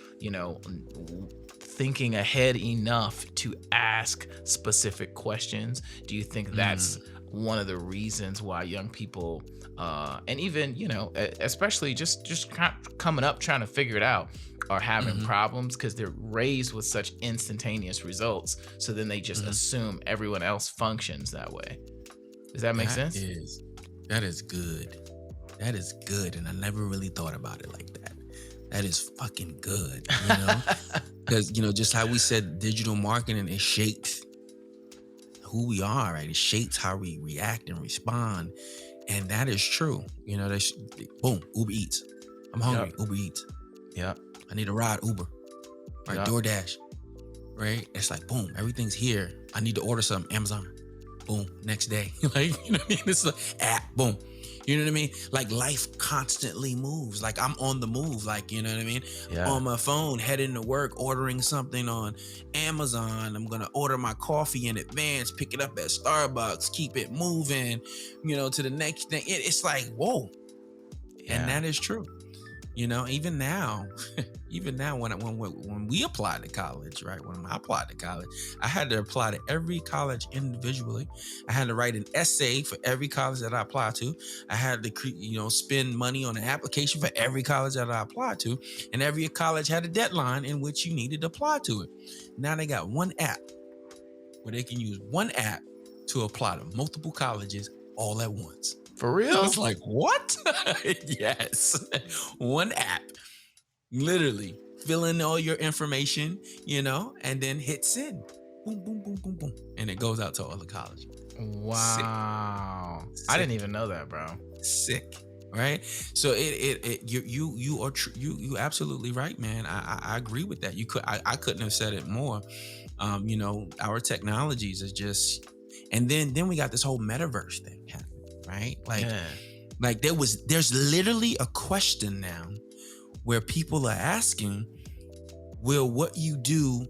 thinking ahead enough to ask specific questions? Do you think that's Mm. one of the reasons why young people, and even, especially just coming up trying to figure it out, are having Mhm. problems because they're raised with such instantaneous results, so then they just Mhm. assume everyone else functions that way? Does that make That sense? is that is good. That is good, and I never really thought about it like that. That is fucking good, because just how we said digital marketing, it shapes who we are, right? It shapes how we react and respond, and that is true. Boom, Uber Eats. I'm Yep. hungry. Uber Eats. Yep. I need a ride. Uber. Right. Yep. DoorDash. Right. It's like boom, everything's here. I need to order something. Amazon. Boom, next day. Like, what I mean? It's like app, boom. You know what I mean? Like life constantly moves. Like I'm on the move. Like, you know what I mean? Yeah. On my phone, heading to work, ordering something on Amazon. I'm gonna order my coffee in advance, pick it up at Starbucks, keep it moving, to the next thing. It's like, whoa. And Yeah. that is true. Even now, even now when we applied to college, right? When I applied to college, I had to apply to every college individually. I had to write an essay for every college that I applied to. I had to spend money on an application for every college that I applied to, and every college had a deadline in which you needed to apply to it. Now they got one app where they can use one app to apply to multiple colleges all at once. For I real? was like, what? Yes. One app. Literally fill in all your information, and then hit send. Boom, boom, boom, boom, boom. And it goes out to all the colleges. Sick, Wow. I didn't sick, even know that, bro. sick. Right. So you are you absolutely right, man. I agree with that. I couldn't have said it more. Our technologies is just, and then we got this whole metaverse thing happening, right? Yeah. Like there's literally a question now where people are asking, will what you do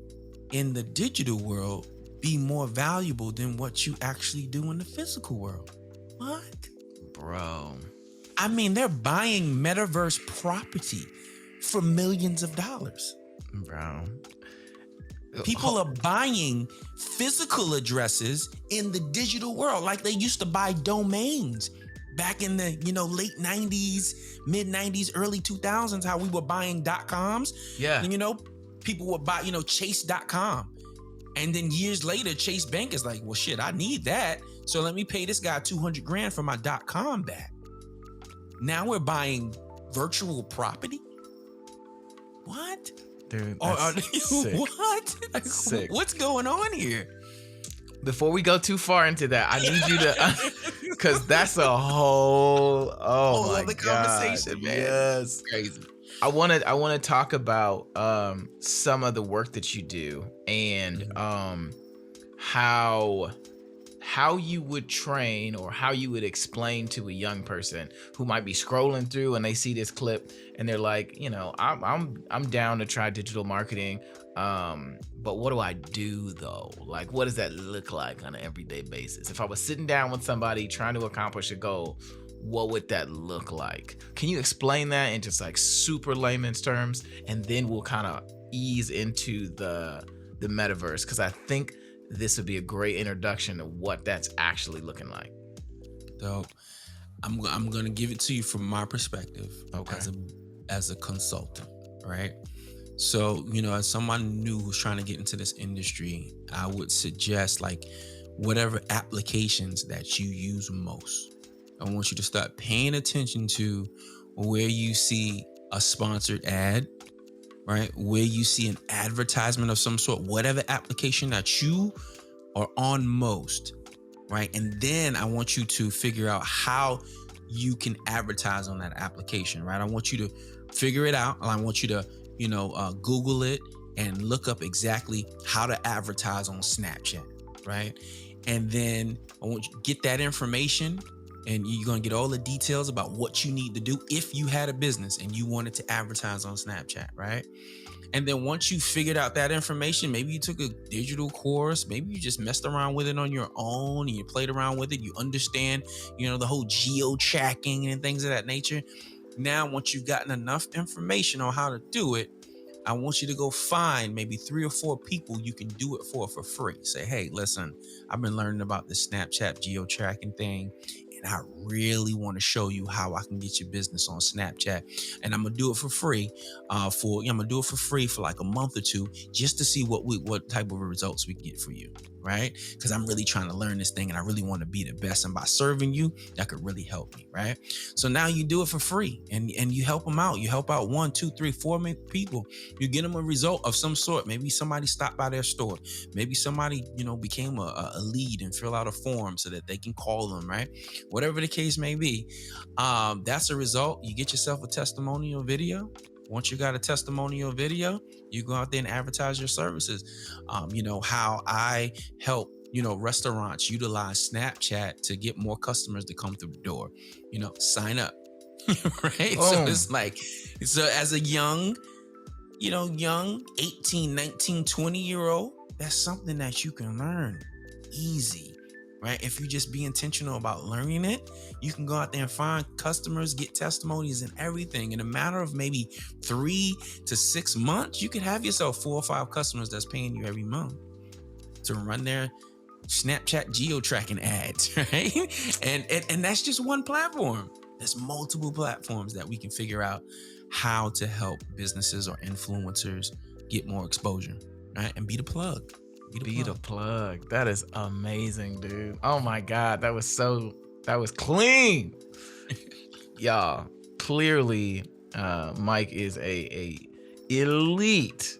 in the digital world be more valuable than what you actually do in the physical world? What? Bro. I mean, they're buying metaverse property for millions of dollars. Bro. People are buying physical addresses in the digital world like they used to buy domains back in the late 90s, mid 90s, early 2000s, how we were buying .coms. Yeah. And people would buy chase.com, and then years later Chase Bank is like, well shit, I need that, so let me pay this guy 200 grand for my .com back. Now we're buying virtual property. What? Dude, Or that's sick. what? Like, Sick. what's going on here? Before we go too far into that, I need you to, because that's a whole, oh Whole my other God. conversation, man. Yes. Crazy. I want to talk about some of the work that you do, and Mhm. how you would train, or how you would explain to a young person who might be scrolling through and they see this clip and they're like, I'm down to try digital marketing, but what do I do though? Like, what does that look like on an everyday basis? If I was sitting down with somebody trying to accomplish a goal, what would that look like? Can you explain that in just like super layman's terms? And then we'll kind of ease into the metaverse, because I think this would be a great introduction to what that's actually looking like. So I'm gonna give it to you from my perspective Okay. as a consultant, right? So, as someone new who's trying to get into this industry, I would suggest like whatever applications that you use most. I want you to start paying attention to where you see a sponsored ad, right? Where you see an advertisement of some sort, whatever application that you are on most, right? And then I want you to figure out how you can advertise on that application, right? I want you to figure it out. I want you to, Google it and look up exactly how to advertise on Snapchat, right? And then I want you to get that information, and you're going to get all the details about what you need to do if you had a business and you wanted to advertise on Snapchat, right? And then once you figured out that information, maybe you took a digital course, maybe you just messed around with it on your own and you played around with it, you understand, the whole geo tracking and things of that nature. Now, once you've gotten enough information on how to do it, I want you to go find maybe 3 or 4 people you can do it for free. Say, hey, listen, I've been learning about this Snapchat geo tracking thing, and I really want to show you how I can get your business on Snapchat. And I'm gonna do it for free. I'm gonna do it for free for like a month or two, just to see what type of results we can get for you, right? Because I'm really trying to learn this thing, and I really want to be the best. And by serving you, that could really help me, right? So now you do it for free, and you help them out. You help out 1, 2, 3, 4 people. You get them a result of some sort. Maybe somebody stopped by their store. Maybe somebody, became a lead and fill out a form so that they can call them, right? Whatever the case may be. That's a result. You get yourself a testimonial video. Once you got a testimonial video, you go out there and advertise your services. How I help restaurants utilize Snapchat to get more customers to come through the door. Sign up. Right. So Boom. it's like, so as a young 18, 19, 20-year old, that's something that you can learn easy, right? If you just be intentional about learning it, you can go out there and find customers, get testimonies and everything. In a matter of maybe 3 to 6 months, you could have yourself 4 or 5 customers that's paying you every month to run their Snapchat geo tracking ads, right? And that's just one platform. There's multiple platforms that we can figure out how to help businesses or influencers get more exposure, right? And be the plug. Be the Be the plug. plug. That is amazing, dude. Oh my God. That was clean. Y'all, clearly, Mike is a elite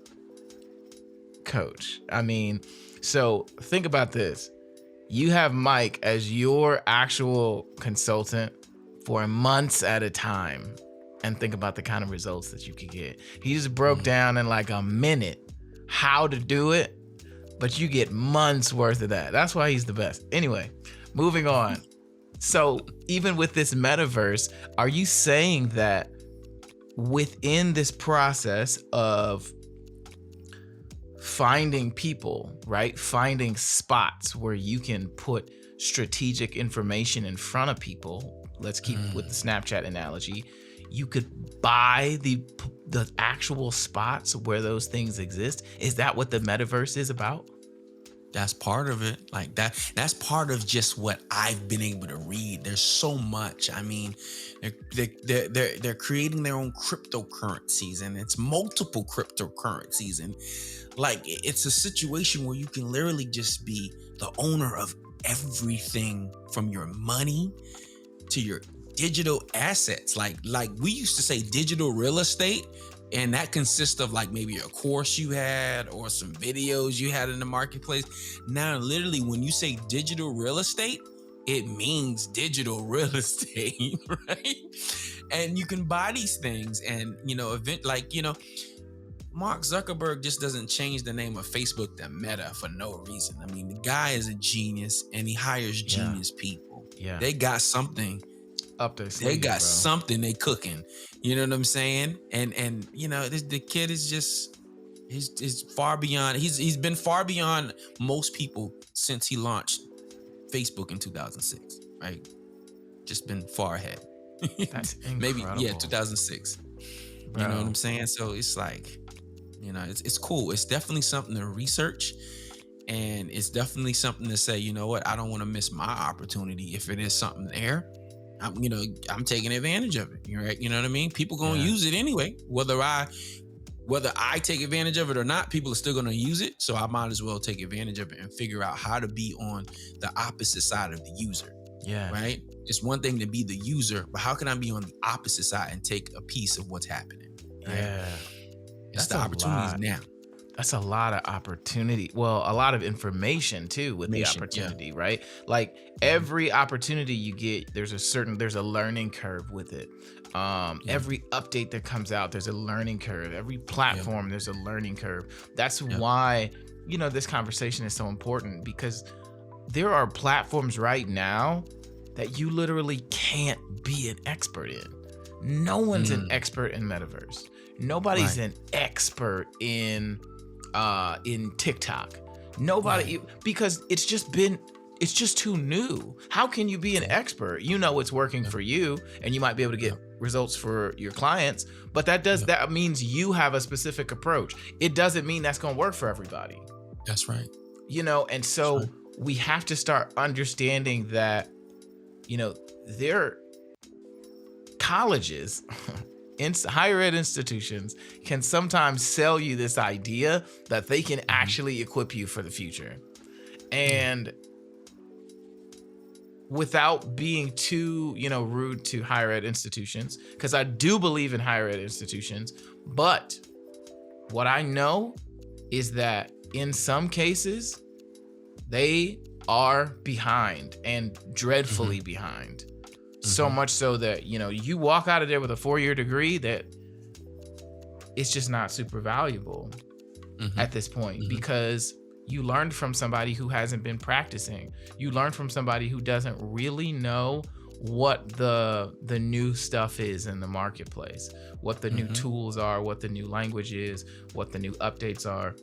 coach. I mean, so think about this. You have Mike as your actual consultant for months at a time, and think about the kind of results that you could get. He just broke down in like a minute how to do it, but you get months worth of that. That's why he's the best. Anyway, moving on. So even with this metaverse, are you saying that within this process of finding people, right? Finding spots where you can put strategic information in front of people. Let's keep with the Snapchat analogy. You could buy the actual spots where those things exist. Is that what the metaverse is about? That's part of it. Like that's part of just what I've been able to read. There's so much. I mean, they're creating their own cryptocurrencies, and it's multiple cryptocurrencies, and like it's a situation where you can literally just be the owner of everything from your money to your digital assets. Like we used to say digital real estate, and that consists of like maybe a course you had or some videos you had in the marketplace. Now literally when you say digital real estate, it means digital real estate, right? And you can buy these things, and Mark Zuckerberg just doesn't change the name of Facebook to Meta for no reason. I mean, the guy is a genius, and he hires Yeah. genius people. Yeah. They got something. Up their They sleeve, got bro. something they cooking. You know what I'm saying? And the kid is just he's far beyond. He's been far beyond most people since he launched Facebook in 2006. Right? just been far ahead. That's Maybe, yeah, incredible, 2006. You know what I'm bro. saying? So it's like, it's cool. It's definitely something to research, and it's definitely something to say, you know what, I don't want to miss my opportunity. If it is something there, I'm taking advantage of it. You're right. You know what I mean? People gonna Yeah. use it anyway. Whether I take advantage of it or not, people are still gonna use it. So I might as well take advantage of it and figure out how to be on the opposite side of the user. Yeah. Right? It's one thing to be the user, but how can I be on the opposite side and take a piece of what's happening? Right? Yeah. It's That's the a opportunities lot. now. That's a lot of opportunity. Well, a lot of information too with the Nation. Yeah. opportunity, right? Like Mhm. every opportunity you get, there's a learning curve with it. Yeah. Every update that comes out, there's a learning curve. Every Yeah. platform, there's a learning curve. That's Yeah. why, this conversation is so important because there are platforms right now that you literally can't be an expert in. No one's an Mm, expert in metaverse. Nobody's right. an expert in TikTok. Right. Nobody, because it's just too new. How can you be an Yeah. expert? You know it's working Yeah. for you and you might be able to Yeah. get results for your clients, but Yeah. that means you have a specific approach. It doesn't mean that's going to work for everybody. That's right. And That's right. so we have to start understanding that, you know, there colleges in higher ed institutions can sometimes sell you this idea that they can Mhm. actually equip you for the future. Yeah. And without being too, rude to higher ed institutions, because I do believe in higher ed institutions, but what I know is that in some cases, they are behind and Mhm. dreadfully behind. So Mhm. much so that, you walk out of there with a 4-year degree that it's just not super valuable Mhm. at this point Mhm. because you learned from somebody who hasn't been practicing. You learned from somebody who doesn't really know what the new stuff is in the marketplace, what the new Mhm. tools are, what the new language is, what the new updates are.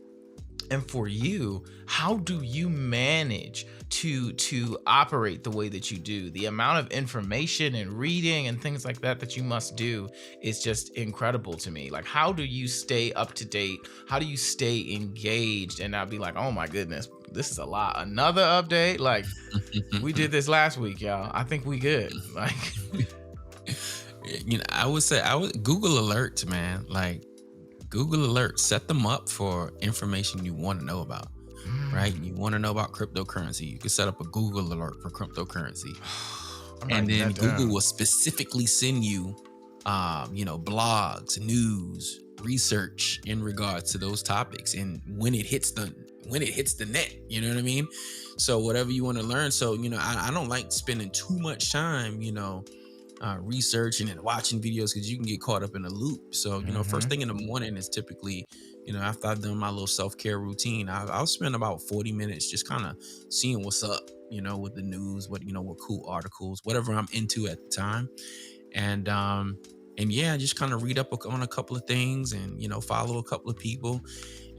And for you, how do you manage to operate the way that you do? The amount of information and reading and things like that that you must do is just incredible to me. Like, how do you stay up to date? How do you stay engaged and not be like, oh my goodness, this is a lot, another update? Like, we did this last week, y'all, I think we good. Like, I would Google alerts, man. Like Google alerts, set them up for information you want to know about. Right? You mm. want to know about cryptocurrency, you can set up a Google alert for cryptocurrency. I'm And writing then that Google down. will specifically send you, blogs, news, research in regards to those topics, and when it hits the net, you know what I mean. So whatever you want to learn. So I don't like spending too much time, researching and watching videos because you can get caught up in a loop. So first Hmm. thing in the morning is typically, after I've done my little self-care routine, I'll spend about 40 minutes just kind of seeing what's up, with the news, what cool articles, whatever I'm into at the time. And yeah, just kind of read up on a couple of things, and follow a couple of people,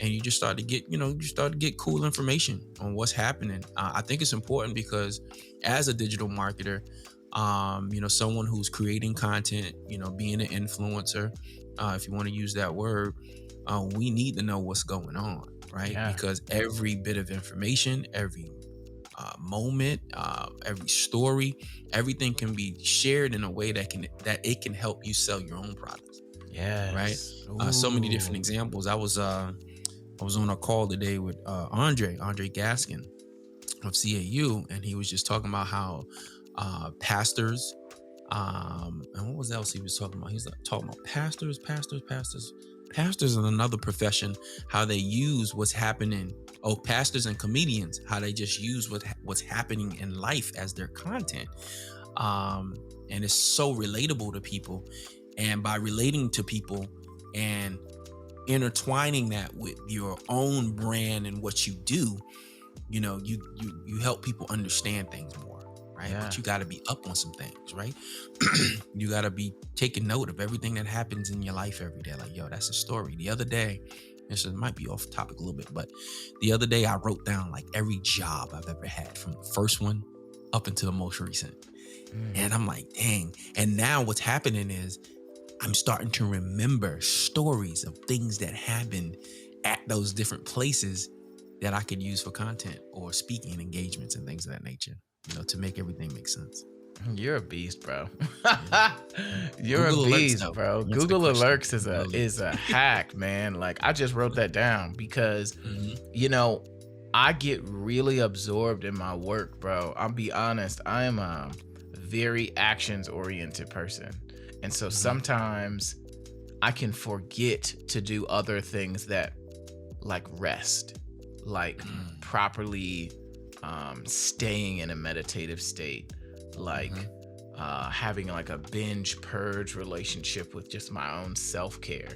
and you start to get cool information on what's happening. I think it's important because as a digital marketer, someone who's creating content, being an influencer, if you want to use that word, we need to know what's going on, right? Yeah. Because every bit of information, every moment, every story, everything can be shared in a way that it can help you sell your own products, right? Yes. So many different Ooh. examples. I was on a call today with Andre Gaskin of CAU, and he was just talking about how pastors, and what was else he was talking about? He's like, talking about pastors in another profession, how they use what's happening. Oh, pastors and comedians, how they just use what's happening in life as their content, um, and it's so relatable to people. And by relating to people and intertwining that with your own brand and what you do, you help people understand things more, right? But Yeah. you got to be up on some things, right? You got to be taking note of everything that happens in your life every day. Like, yo, that's a story. The other day, might be off topic a little bit, but the other day I wrote down like every job I've ever had, from the first one up until the most recent. And Mm. I'm like, dang. And now what's happening is I'm starting to remember stories of things that happened at those different places that I could use for content or speaking engagements and things of that nature, to make everything make sense. You're a beast, bro. Yeah. You're a Google Alerts, beast, though. bro. To answer the Google question, Alerts is a Google is Alerts. a hack, man. Like I just wrote that down because Mhm, you know, I get really absorbed in my work, bro. I'll be honest, I am a very actions oriented person. And so mhm, sometimes I can forget to do other things that like rest, like mm, properly staying in a meditative state, like mhm, having like a binge purge relationship with just my own self-care.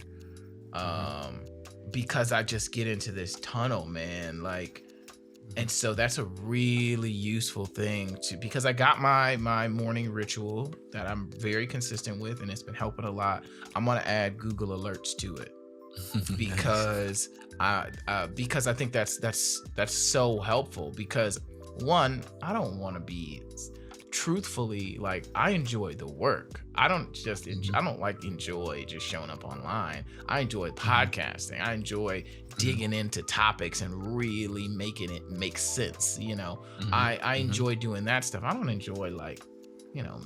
mhm, Um, because I just get into this tunnel, man. Like, mhm, and so that's a really useful thing to because I got my morning ritual that I'm very consistent with and it's been helping a lot. I'm gonna add Google Alerts to it Nice. because I think that's so helpful because one, I don't want to be truthfully like I enjoy the work. I don't just Mhm, I don't like enjoy just showing up online. I enjoy mhm, podcasting. I enjoy mhm, digging into topics and really making it make sense, you know. mhm, I mhm, enjoy doing that stuff. I don't enjoy like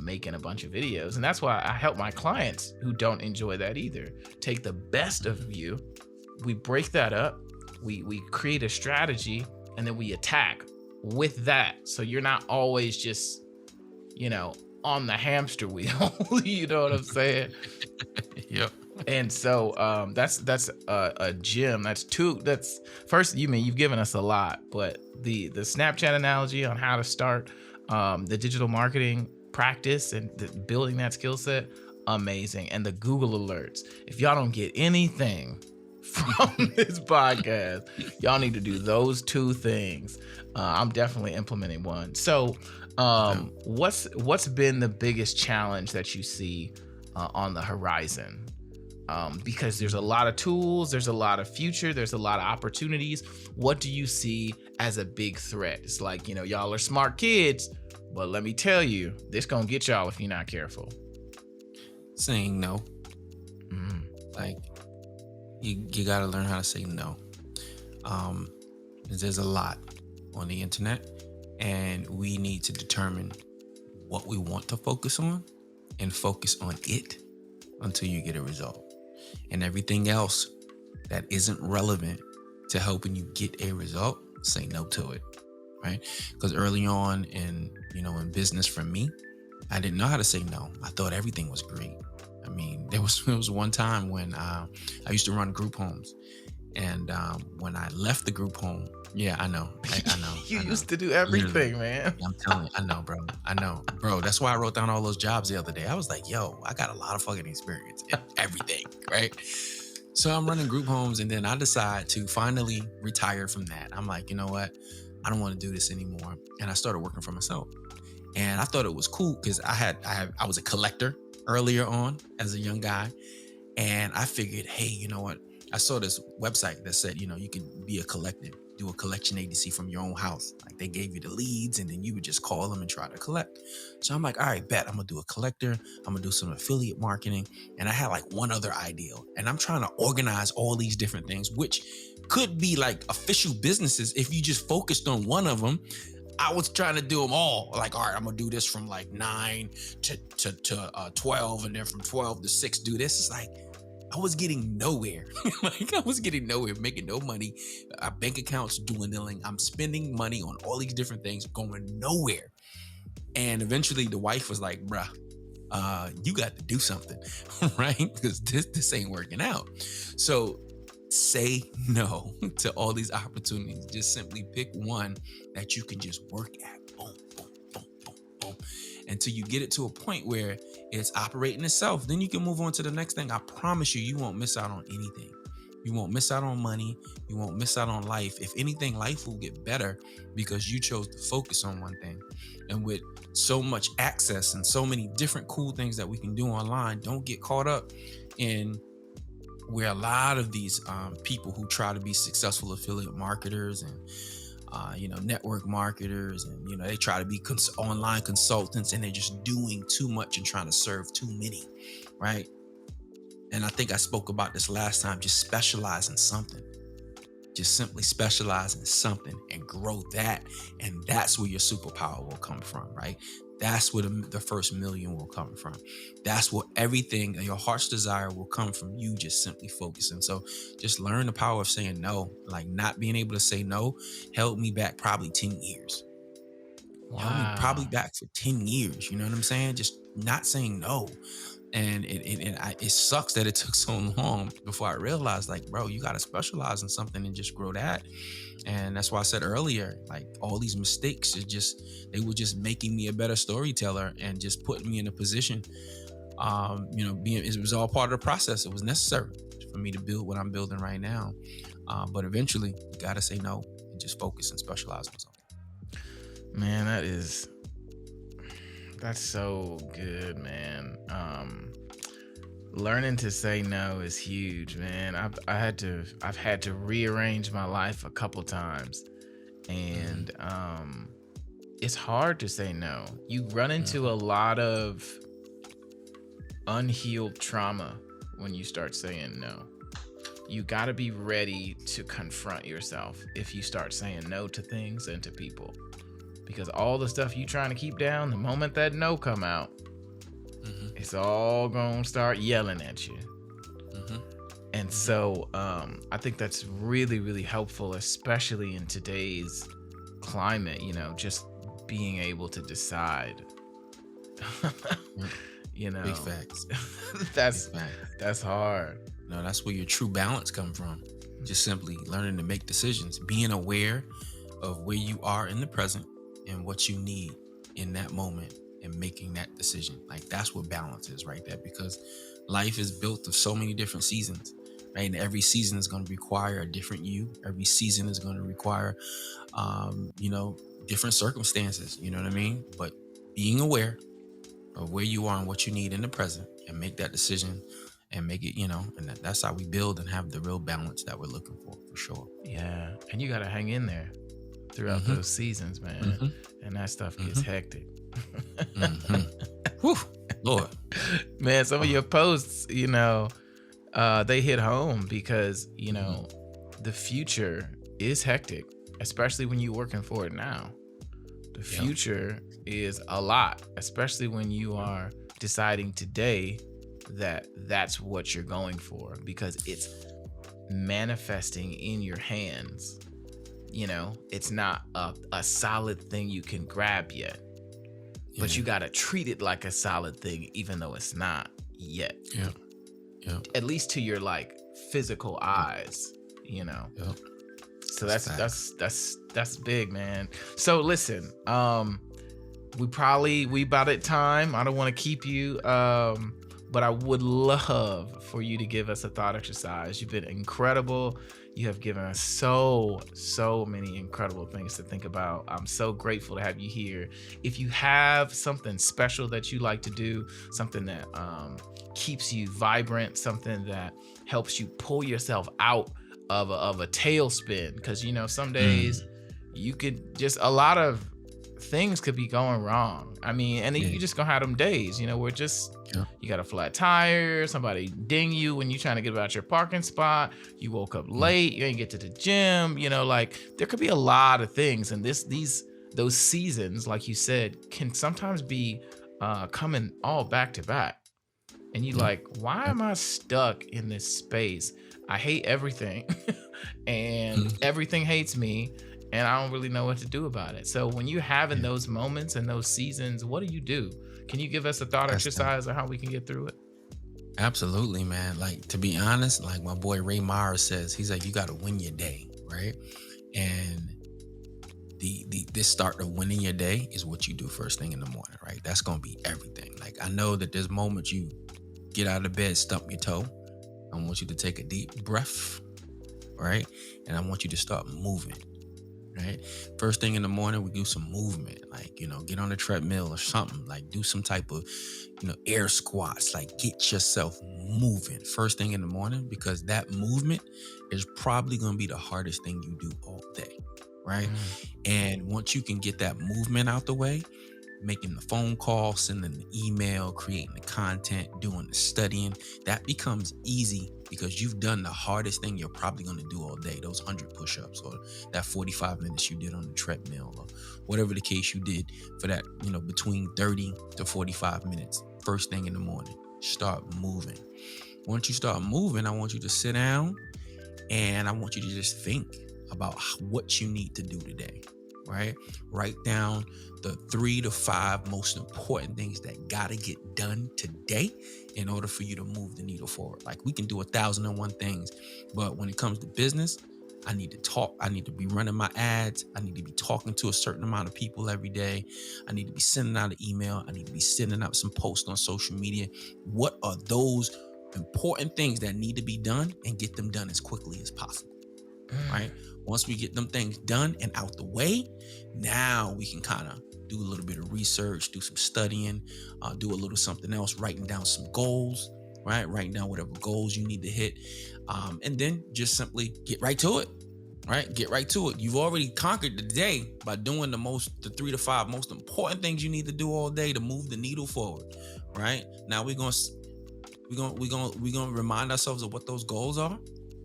making a bunch of videos. And that's why I help my clients who don't enjoy that either. Take the best mhm. of you, we break that up, we create a strategy, and then we attack with that. So you're not always just, you know, on the hamster wheel. You know what I'm saying? Yep. And so that's a gym. That's two. That's first. You mean you've given us a lot, but the Snapchat analogy on how to start the digital marketing practice and building that skill set, amazing. And the Google alerts. If y'all don't get anything from this podcast, y'all need to do those two things. I'm definitely implementing one. So, Okay. what's been the biggest challenge that you see on the horizon? Because there's a Mhm. lot of tools, there's a lot of future, there's a lot of opportunities. What do you see as a big threat? It's like, y'all are smart kids, but let me tell you, this gonna get y'all if you're not careful. Saying no. Mm, Like you got to learn how to say no. Um, 'Cause there's a lot on the internet, and we need to determine what we want to focus on and focus on it until you get a result. And everything else that isn't relevant to helping you get a result, say no to it, right? Because early on in business for me, I didn't know how to say no. I thought everything was great. I mean, there was one time when I used to run group homes, and when I left the group home, yeah, I know, I know, you I know, used to do literally. everything, man. Yeah, I'm telling you, I know, bro. I know, bro. That's why I wrote down all those jobs the other day. I was like, yo, I got a lot of fucking experience in everything, right? So I'm running group homes, and then I decide to finally retire from that. I'm like, you know what? I don't want to do this anymore, and I started working for myself. And I thought it was cool because I was a collector earlier on as a young guy, and I figured, hey, you know what? I saw this website that said, you could be a collector, do a collection agency from your own house. Like they gave you the leads and then you would just call them and try to collect. So I'm like, all right, bet I'm gonna do a collector. I'm gonna do some affiliate marketing. And I had like one other idea. And I'm trying to organize all these different things, which could be like official businesses if you just focused on one of them. I was trying to do them all. Like, all right, I'm gonna do this from like 9 to 12, and then from 12 to 6, do this. It's like I was getting nowhere. Like I was getting nowhere, making no money. Our bank accounts dwindling. I'm spending money on all these different things, going nowhere. And eventually, the wife was like, "Bruh, you got to do something, right? Because this ain't working out." So say no to all these opportunities. Just simply pick one that you can just work at. Boom, boom, boom, boom, boom. Until you get it to a point where it's operating itself. Then you can move on to the next thing. I promise you, you won't miss out on anything. You won't miss out on money. You won't miss out on life. If anything, life will get better because you chose to focus on one thing. And with so much access and so many different cool things that we can do online, don't get caught up in where a lot of these people who try to be successful affiliate marketers and network marketers, and they try to be online consultants, and they're just doing too much and trying to serve too many, right? And I think I spoke about this last time. Just specialize in something. Just simply specialize in something and grow that. And that's where your superpower will come from, right? That's where the first million will come from. That's where everything, your heart's desire will come from, you just simply focusing. So just learn the power of saying no. Like, not being able to say no held me back probably 10 years. Held me probably Wow. back for 10 years. You know what I'm saying? Just not saying no. And it sucks that it took so long before I realized, like, bro, you got to specialize in something and just grow that. And that's why I said earlier, like, all these mistakes is just, they were just making me a better storyteller and just putting me in a position. Being, it was all part of the process. It was necessary for me to build what I'm building right now. But eventually, you got to say no and just focus and specialize on something. Man, that's so good, man. Learning to say no is huge, man. I've had to rearrange my life a couple times, and Hmm. it's hard to say no. You run into a Hmm. lot of unhealed trauma when you start saying no. You got to be ready to confront yourself if you start saying no to things and to people, because all the stuff you trying to keep down, the moment that no come out, Hmm. it's all gonna start yelling at you. Hmm. And Hmm. so I think that's really, really helpful, especially in today's climate, just being able to decide. Yep. you Big know, facts. Big that's facts. that's hard. No, that's where your true balance come from. Just simply learning to make decisions, being aware of where you are in the present and what you need in that moment, and making that decision. Like, that's what balance is right there, because life is built of so many different seasons, right? And every season is going to require a different you. Every season is going to require, um, you know, different circumstances. You know what I mean? But being aware of where you are and what you need in the present, and make that decision and make it, and that's how we build and have the real balance that we're looking for sure. Yeah, and you got to hang in there throughout Hmm. those seasons, man. Hmm. And that stuff gets Hmm. hectic. Hmm. Whew, Lord. Man, some of Oh. your posts, they hit home because, Hmm. the future is hectic, especially when you're working for it now. The Yep. future is a lot, especially when you are deciding today that that's what you're going for, because it's manifesting in your hands. It's not a solid thing you can grab yet, but Yeah. you got to treat it like a solid thing, even though it's not yet, Yep. Yep. at least to your like physical Yep. eyes, you know. Yep. So That's that's facts. that's that's big, man. So listen, we about at time. I don't want to keep you, but I would love for you to give us a thought exercise. You've been incredible. You have given us so many incredible things to think about. I'm so grateful to have you here. If you have something special that you like to do, something that keeps you vibrant, something that helps you pull yourself out of a tailspin, because some days Mm. you could just a lot of things could be going wrong. I mean, and Yeah. you just gonna have them days, where just Yep. you got a flat tire, somebody ding you when you're trying to get about your parking spot, you woke up Mm. late, you ain't get to the gym, like there could be a lot of things. And those seasons, like you said, can sometimes be coming all back to back. And you Yep. like, why Yep. am I stuck in this space? I hate everything and Mm. everything hates me, and I don't really know what to do about it. So when you're having Yeah. those moments and those seasons, what do you do? Can you give us a thought That's that. exercise on how we can get through it? Absolutely, man. Like, to be honest, like my boy Ray Myers says, he's like, you got to win your day, right? And the this start of winning your day is what you do first thing in the morning, right? That's gonna be everything. Like, I know that there's moments you get out of bed, stump your toe. I want you to take a deep breath, right? And I want you to start moving, right? First thing in the morning, we do some movement, like, get on the treadmill or something, like do some type of, air squats, like get yourself moving first thing in the morning, because that movement is probably going to be the hardest thing you do all day, right? Mm. And once you can get that movement out the way, making the phone call, sending the email, creating the content, doing the studying, that becomes easy because you've done the hardest thing you're probably going to do all day, those 100 push-ups or that 45 minutes you did on the treadmill or whatever the case you did for that, between 30 to 45 minutes, first thing in the morning. Start moving. Once you start moving, I want you to sit down and I want you to just think about what you need to do today, right? Write down the 3 to 5 most important things that got to get done today in order for you to move the needle forward. Like we can do 1,001 things, but when it comes to business, I need to talk. I need to be running my ads. I need to be talking to a certain amount of people every day. I need to be sending out an email. I need to be sending out some posts on social media. What are those important things that need to be done, and get them done as quickly as possible, right? Once we get them things done and out the way, now we can kind of do a little bit of research, do some studying, do a little something else, writing down some goals, right? Writing down whatever goals you need to hit. And then just simply get right to it, right? Get right to it. You've already conquered the day by doing the 3 to 5 most important things you need to do all day to move the needle forward, right? Now we're gonna remind ourselves of what those goals are,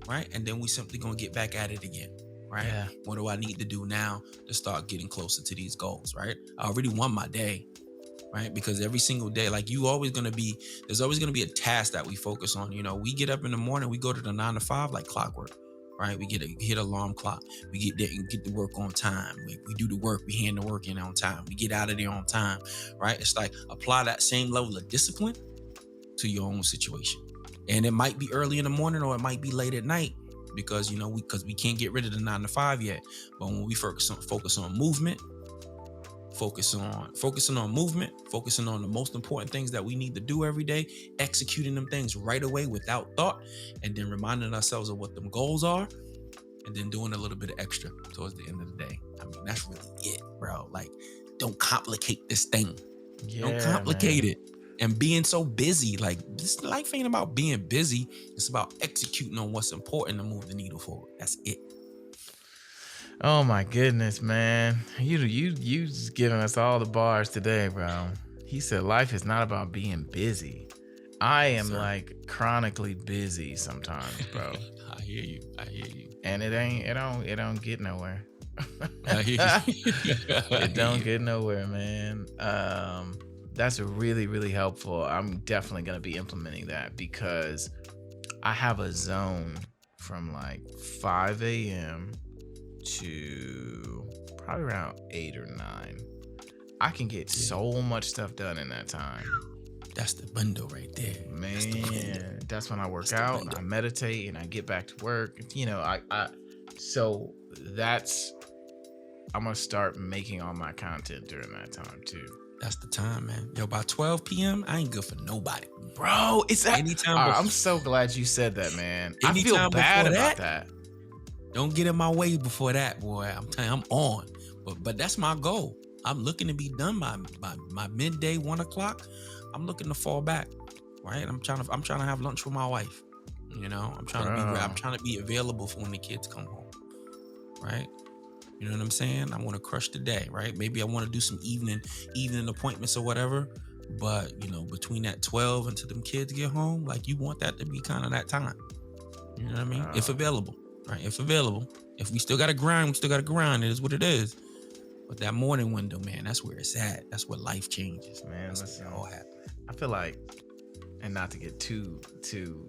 right? And then we simply gonna get back at it again, right? Yeah. What do I need to do now to start getting closer to these goals, right? I already won my day, right? Because every single day, like there's always gonna be a task that we focus on. We get up in the morning, we go to the 9 to 5 like clockwork, right? We hit alarm clock, we get there and get to work on time. We do the work, we hand the work in on time, we get out of there on time, right? It's like apply that same level of discipline to your own situation. And it might be early in the morning or it might be late at night because we can't get rid of the 9 to 5 yet. But when we focus on movement, focusing on movement, focusing on the most important things that we need to do every day, executing them things right away without thought, and then reminding ourselves of what them goals are, and then doing a little bit of extra towards the end of the day. I mean, that's really it, bro. Like, don't complicate this thing. Don't Yeah, complicate man. it. And being so busy, like this life ain't about being busy. It's about executing on what's important to move the needle forward. That's it. Oh my goodness, man. You just giving us all the bars today, bro. He said life is not about being busy. I Yes, am sir. like chronically busy sometimes, bro. I hear you. I hear you. And it don't get nowhere. I hear you. I It hear don't you. get nowhere, man. That's really, really helpful. I'm definitely gonna be implementing that because I have a zone from like 5 a.m. to probably around 8 or 9. I can get Yeah. so much stuff done in that time. That's the window right there. That's the window. Man, that's when I work That's the out and window. I meditate and I get back to work. So that's I'm gonna start making all my content during that time too. That's the time, man. Yo, by 12 p.m., I ain't good for nobody. Bro, it's that. Anytime All right, before, I'm so glad you said that, man. I feel anytime bad before about that, that. don't get in my way before that, boy. I'm telling you, I'm on. But that's my goal. I'm looking to be done by my midday 1 o'clock. I'm looking to fall back, right? I'm trying to have lunch with my wife. I'm trying to be I'm Bro. trying to be available for when the kids come home, right? You know what I'm saying? I want to crush the day, right? Maybe I want to do some evening appointments or whatever. But between that 12 until them kids get home, like you want that to be kind of that time. You know what I mean? If Bro. available, right? If available. If we still got to grind, we still got to grind. It is what it is. But that morning window, man, that's where it's at. That's where life changes. Man, That's where listen. it all happens. I feel like, and not to get too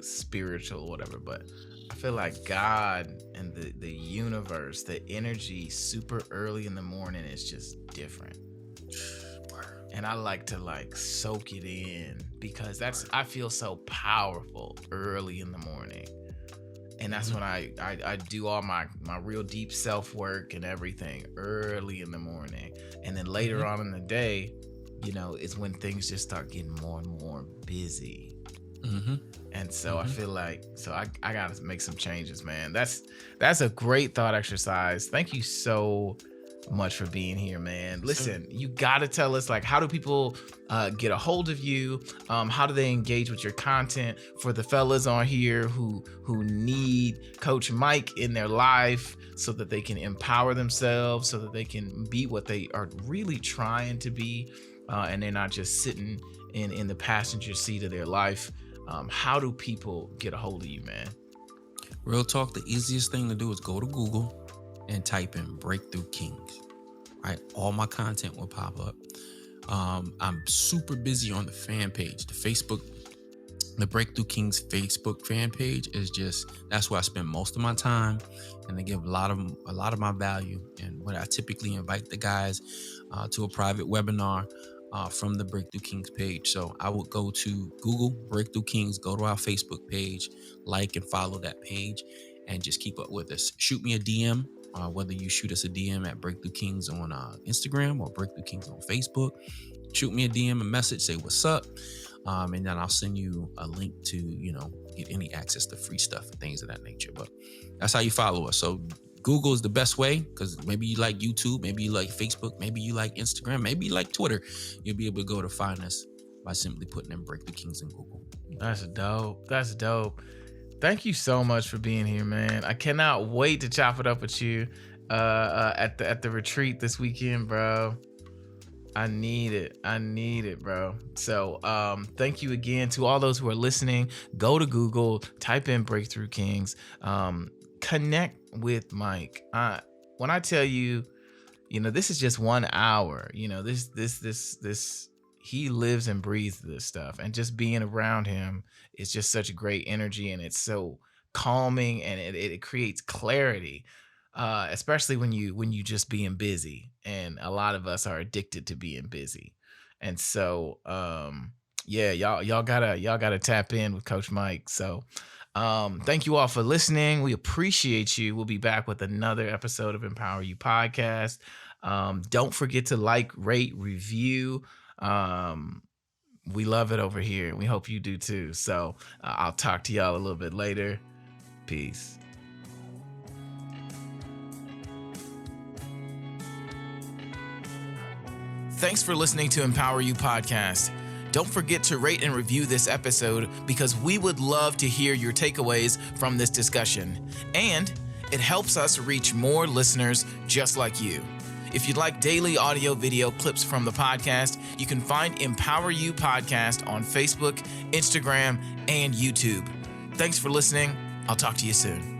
spiritual or whatever, but I feel like God and the universe, the energy super early in the morning is just different. And I like to like soak it in because I feel so powerful early in the morning. And that's when I do all my real deep self work and everything early in the morning. And then later on in the day, is when things just start getting more and more busy. Mm-hmm. And so I feel like I gotta make some changes, man. That's a great thought exercise. Thank you so much for being here, man. Yes, sir. Listen, you got to tell us, like, how do people get a hold of you? How do they engage with your content? For the fellas on here who need Coach Mike in their life so that they can empower themselves, so that they can be what they are really trying to be, and they're not just sitting in the passenger seat of their life. How do people get a hold of you, man? Real talk, the easiest thing to do is go to Google and type in Breakthrough Kings. Right? All my content will pop up. I'm super busy on the fan page. The Breakthrough Kings Facebook fan page is that's where I spend most of my time, and I give a lot of my value. And what I typically invite the guys to a private webinar from the Breakthrough Kings page. So I would go to Google Breakthrough Kings, go to our Facebook page, like and follow that page, and just keep up with us. Shoot me a DM, whether you shoot us a DM at Breakthrough Kings on Instagram or Breakthrough Kings on Facebook. Shoot me a DM, a message, say what's up, and then I'll send you a link to get any access to free stuff and things of that nature. But that's how you follow us. So Google is the best way, because maybe you like YouTube, maybe you like Facebook, maybe you like Instagram, maybe you like Twitter. You'll be able to go to find us by simply putting in Breakthrough Kings in Google. That's dope. That's dope. Thank you so much for being here, man. I cannot wait to chop it up with you at the retreat this weekend, bro. I need it, bro. So thank you again to all those who are listening. Go to Google, type in Breakthrough Kings, connect with Mike. When I tell you, this is just 1 hour. This he lives and breathes this stuff, and just being around him is just such great energy, and it's so calming, and it creates clarity, especially when you just being busy, and a lot of us are addicted to being busy. And so yeah, y'all gotta tap in with Coach Mike. So thank you all for listening. We appreciate you. We'll be back with another episode of Empower You Podcast. Don't forget to like, rate, review. We love it over here. We hope you do too. So I'll talk to y'all a little bit later. Peace. Thanks for listening to Empower You Podcast. Don't forget to rate and review this episode, because we would love to hear your takeaways from this discussion. And it helps us reach more listeners just like you. If you'd like daily audio video clips from the podcast, you can find Empower You Podcast on Facebook, Instagram, and YouTube. Thanks for listening. I'll talk to you soon.